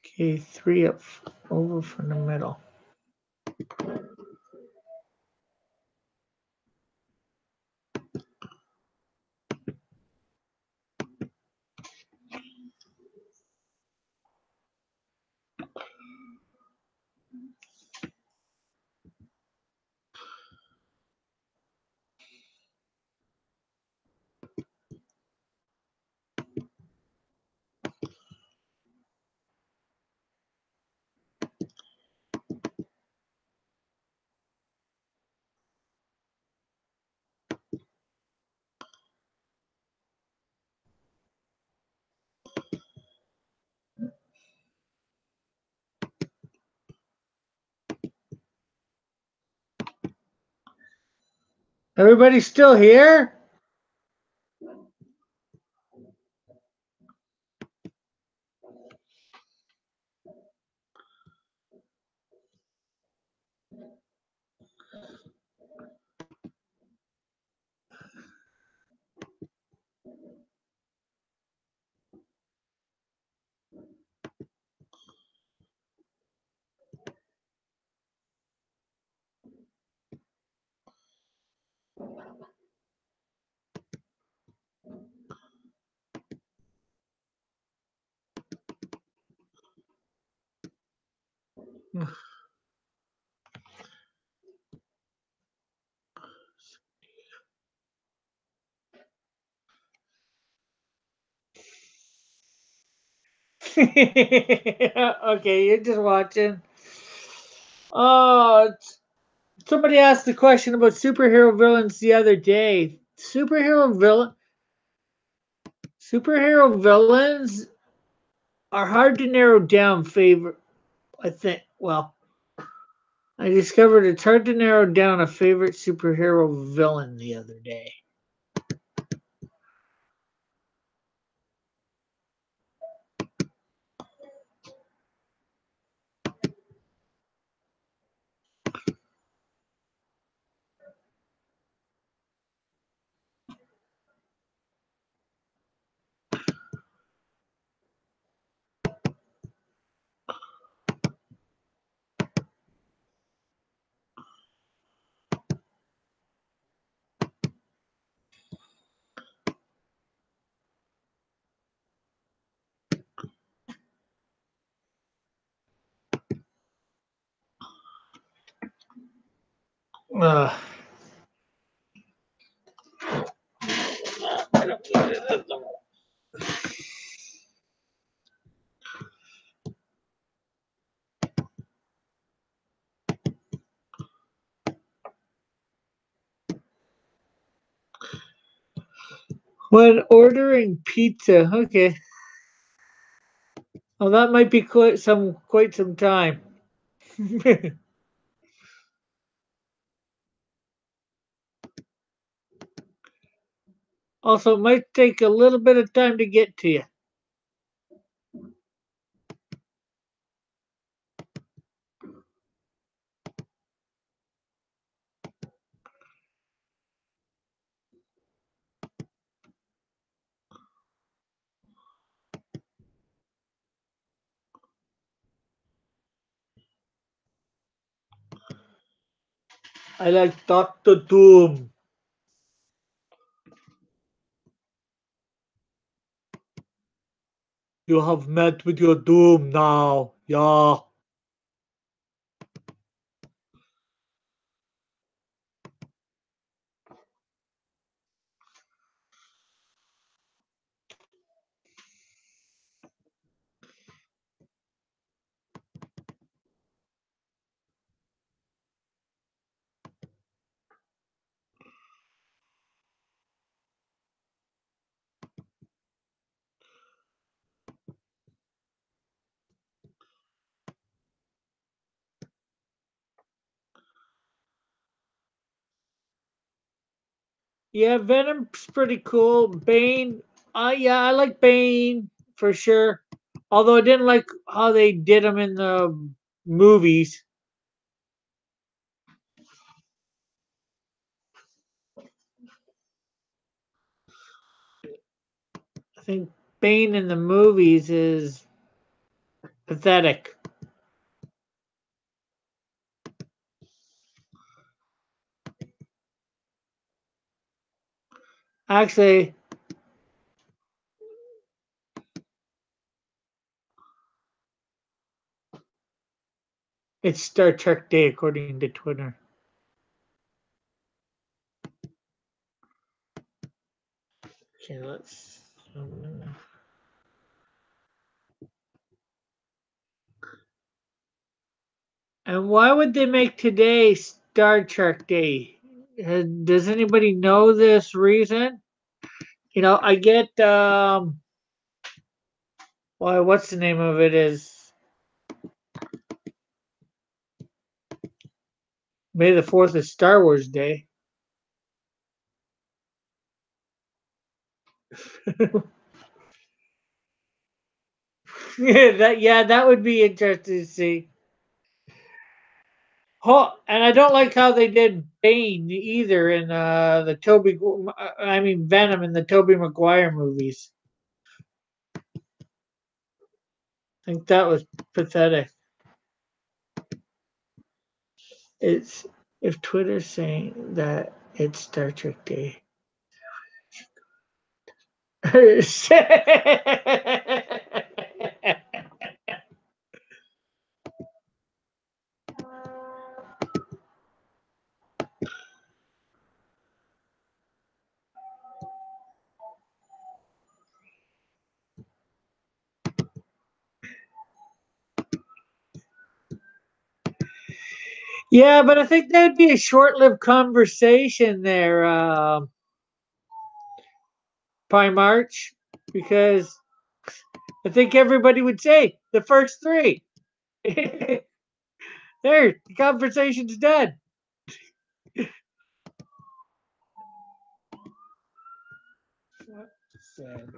Okay, three up over from the middle. Everybody still here? Okay, you're just watching. Oh, somebody asked a question about superhero villains the other day. Superhero villains are hard to narrow down. Favorite, I think. Well, I discovered it's hard to narrow down a favorite superhero villain the other day. Uh, when ordering pizza, okay. Well, that might be quite some time. Also, it might take a little bit of time to get to you. I like Doctor Doom. You have met with your doom now. Yeah. Yeah, Venom's pretty cool. Bane, yeah, I like Bane for sure. Although I didn't like how they did him in the movies. I think Bane in the movies is pathetic. Actually, it's Star Trek Day according to Twitter. Okay, let's. And why would they make today Star Trek Day? Does anybody know this reason? I get why what's the name of it is May the 4th is Star Wars Day. Yeah, that would be interesting to see. Oh, and I don't like how they did Bane either in I mean Venom in the Tobey Maguire movies. I think that was pathetic. It's if Twitter's saying that it's Star Trek Day. Yeah, but I think that'd be a short-lived conversation there, by March, because I think everybody would say the first three. There, the conversation's dead. Sad.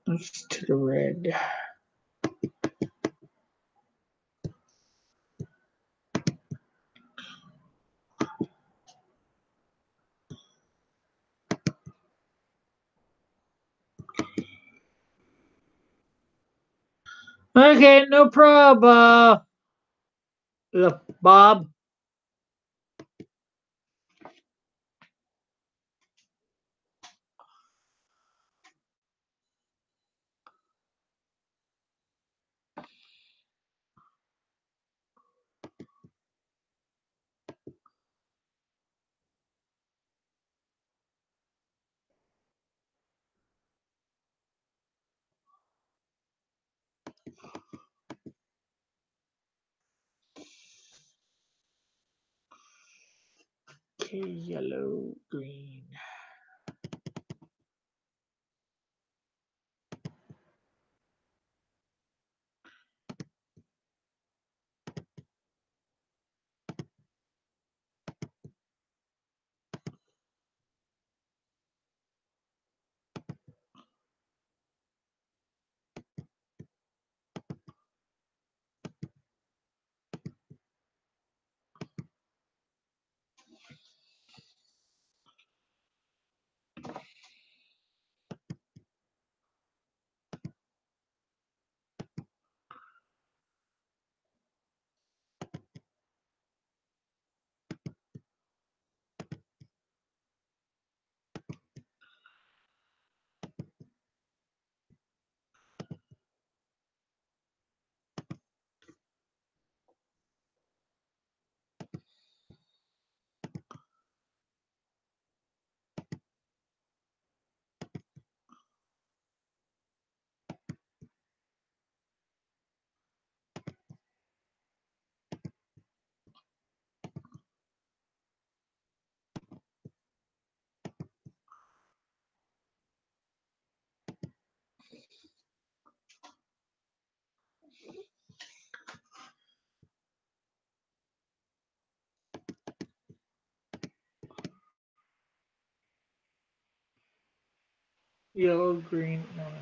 Next to the red. Okay, no problem. Bob. Okay, yellow, green. yellow, green, orange.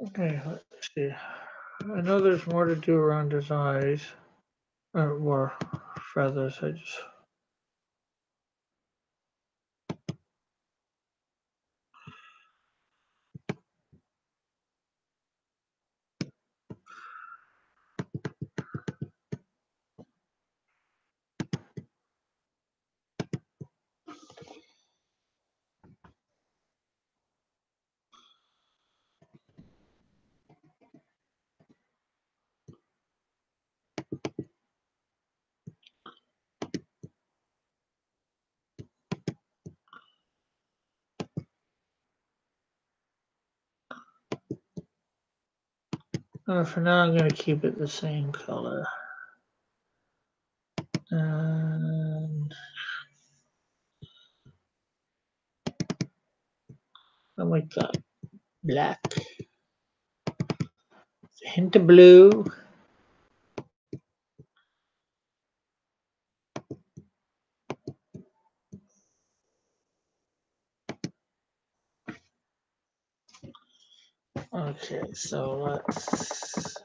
Okay, let's see. I know there's more to do around his eyes, or more feathers. I just for now I'm gonna keep it the same color. And I like that. Black. A hint of blue. Okay, so let's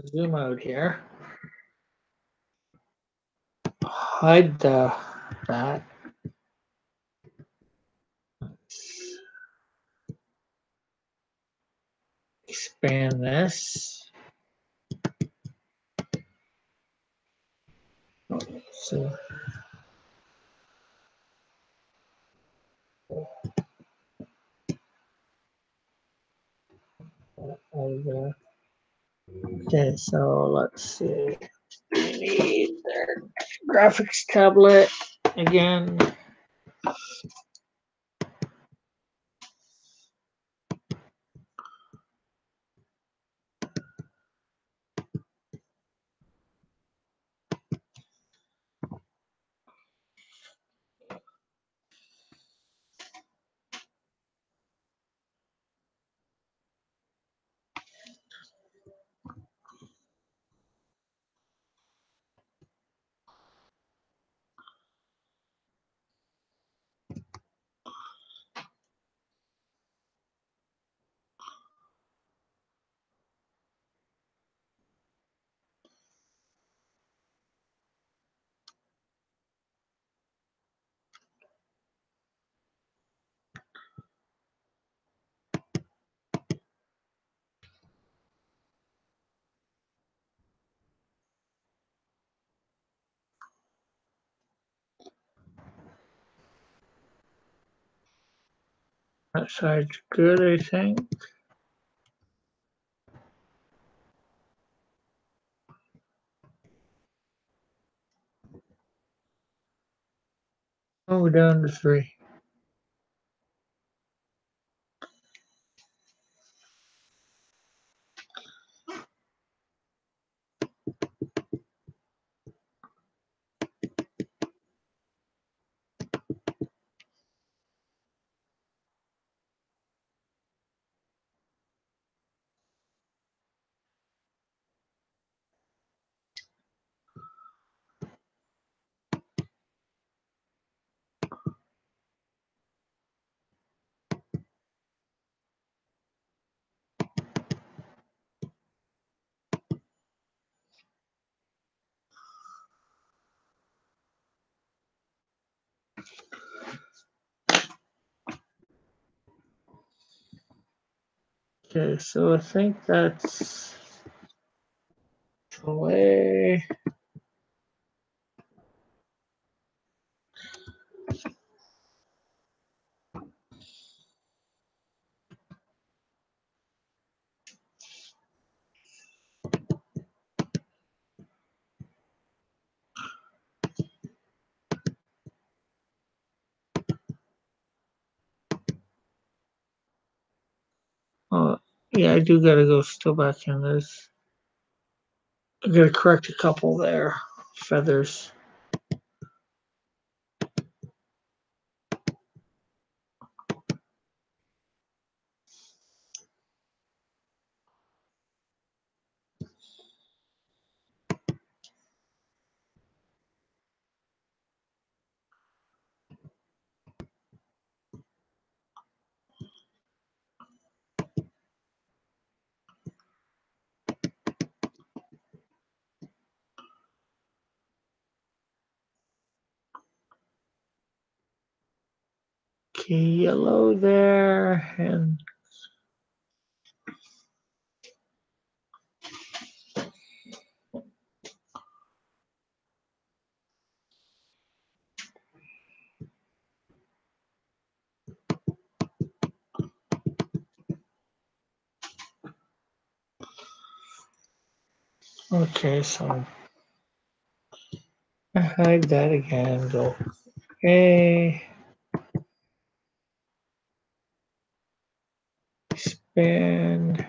zoom out here. Hide that. Expand this. So okay, so let's see. We need their graphics tablet again. That side's good, I think. Oh, we're down to 3. Okay, so I think that's away. Yeah, I do gotta go still back in this. I gotta correct a couple there. Feathers. Okay, yellow there, and okay, so I hide that again. Go. Okay. Spin.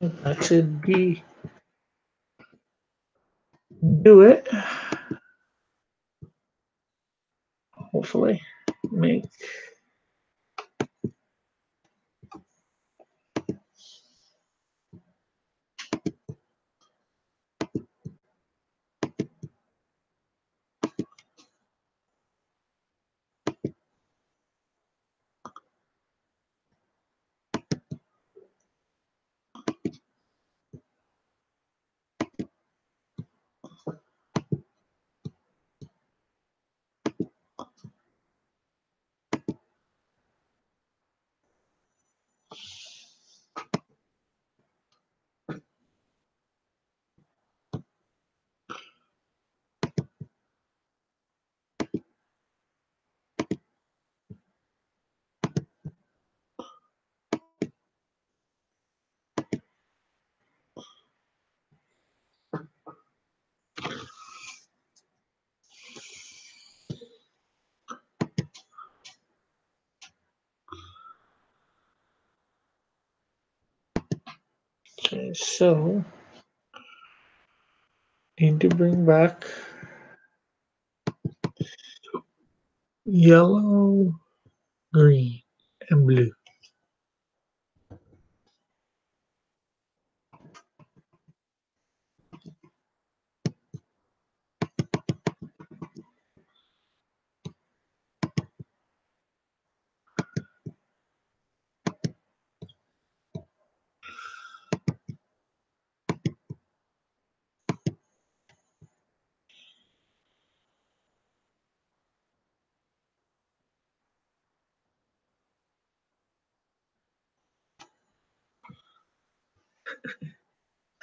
That should be do it. Hopefully, make. Okay, so need to bring back yellow, green, and blue.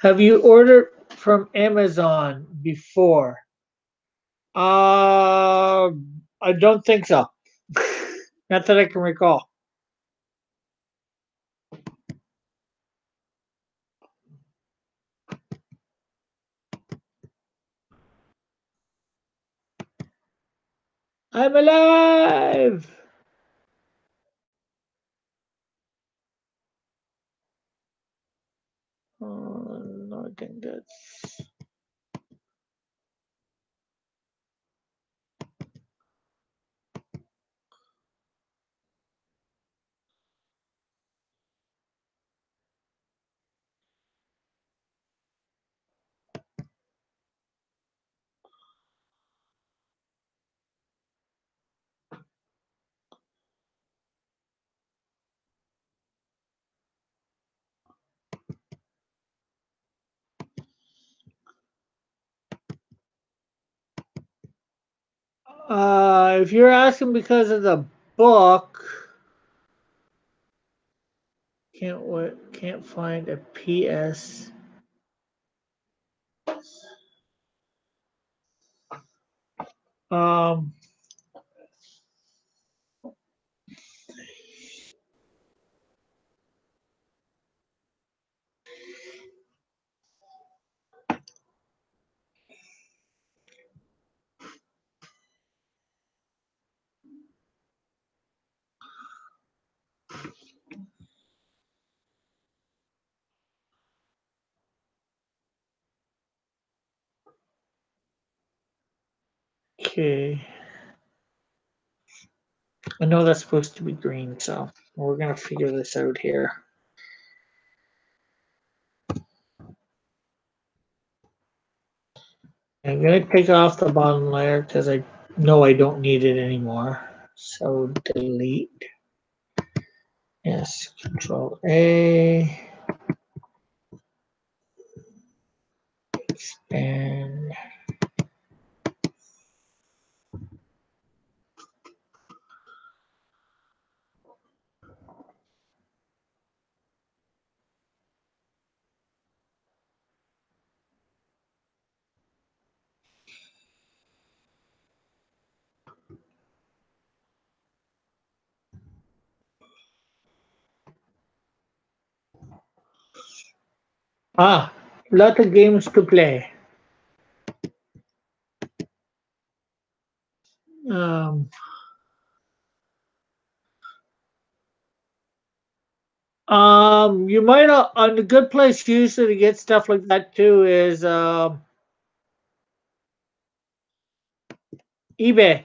Have you ordered from Amazon before? I don't think so. Not that I can recall. I'm alive! No, I think that's. If you're asking because of the book, can't find a PS. Um, okay. I know that's supposed to be green, so we're gonna figure this out here. I'm gonna take off the bottom layer because I know I don't need it anymore. So delete. Yes, Control A. Expand. Ah, lot of games to play. Um, you might on the good place usually to get stuff like that too is eBay,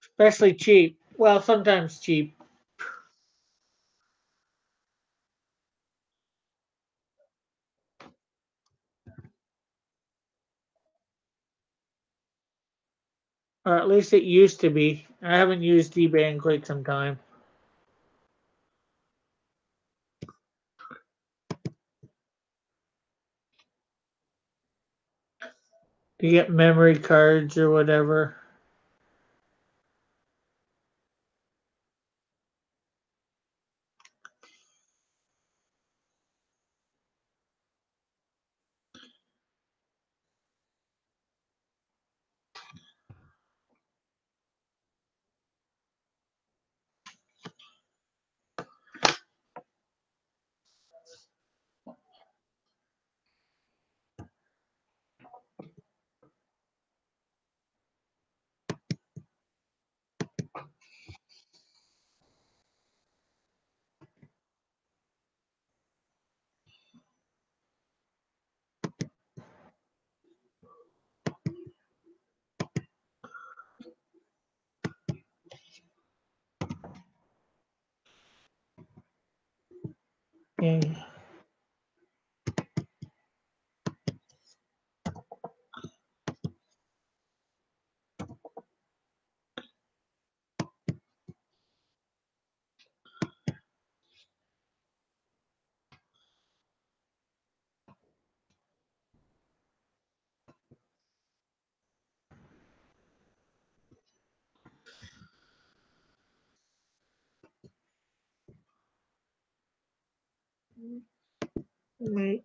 especially cheap. Well, sometimes cheap, or at least it used to be. I haven't used eBay in quite some time. To get memory cards or whatever. Okay. Right.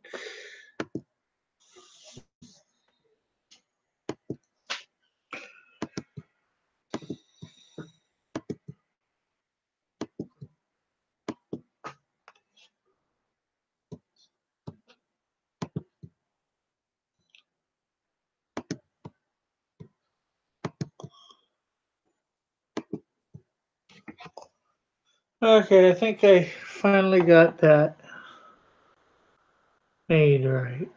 Okay, I think I finally got that made right.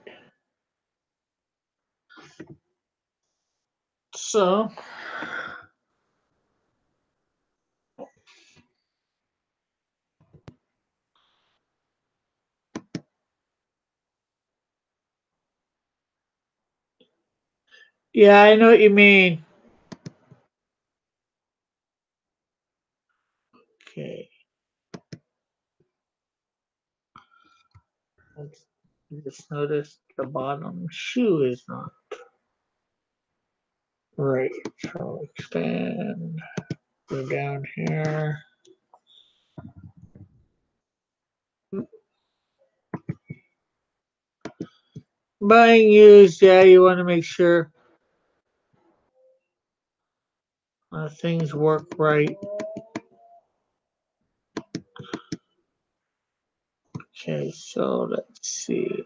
So, yeah, I know what you mean. Okay. Just noticed the bottom shoe is not right. So expand, go down here. Buying used, yeah, you want to make sure things work right. Okay, so let's see.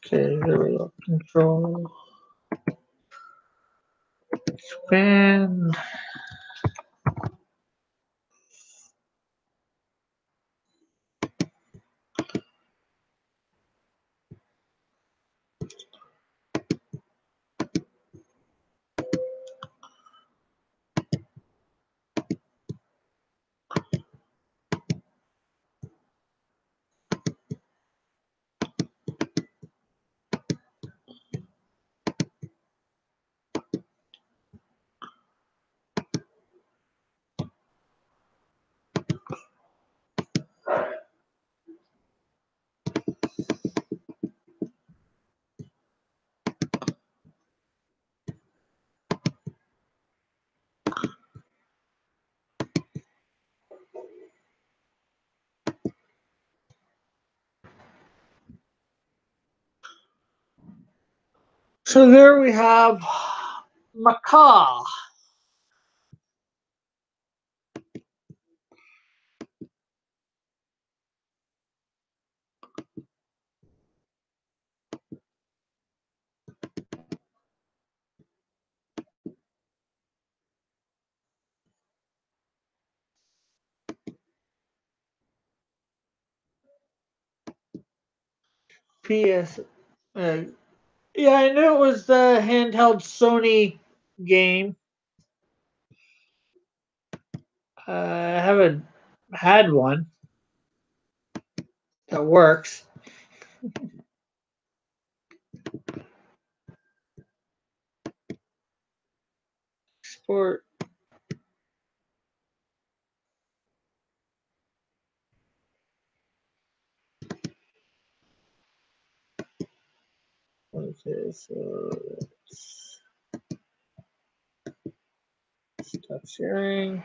Okay, there we go. Control, expand. So there we have macaw. PS. Yeah, I knew it was the handheld Sony game. I haven't had one that works. Sport. Okay, so let's stop sharing.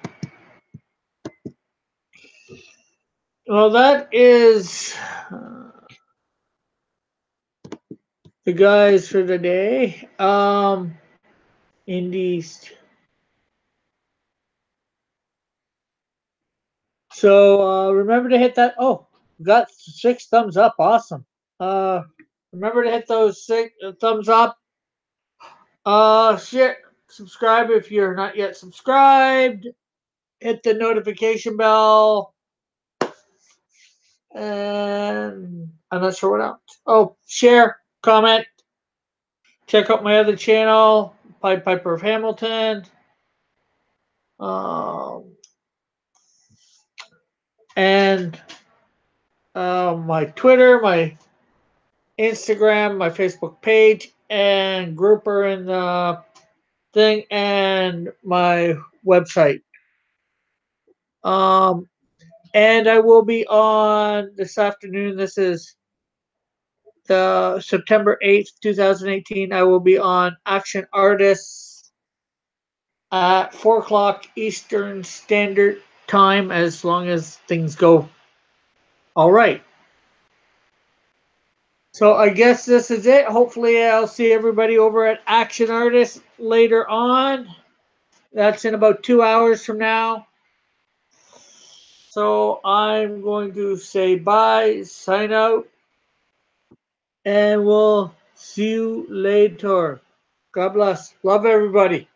Well, that is the guys for the day. Indies. So remember to hit that. Oh, we got 6 thumbs up. Awesome. Uh, remember to hit those 6 thumbs up. Share, subscribe if you're not yet subscribed. Hit the notification bell. And I'm not sure what else. Oh, share, comment. Check out my other channel, Pied Piper of Hamilton. And my Twitter, my Instagram, my Facebook page, and grouper in the thing, and my website. And I will be on this afternoon. This is the September 8th, 2018. I will be on Action Artists at 4 o'clock Eastern Standard Time, as long as things go all right. So I guess this is it. Hopefully I'll see everybody over at Action Artists later on. That's in about 2 hours from now. So I'm going to say bye, sign out, and we'll see you later. God bless. Love everybody.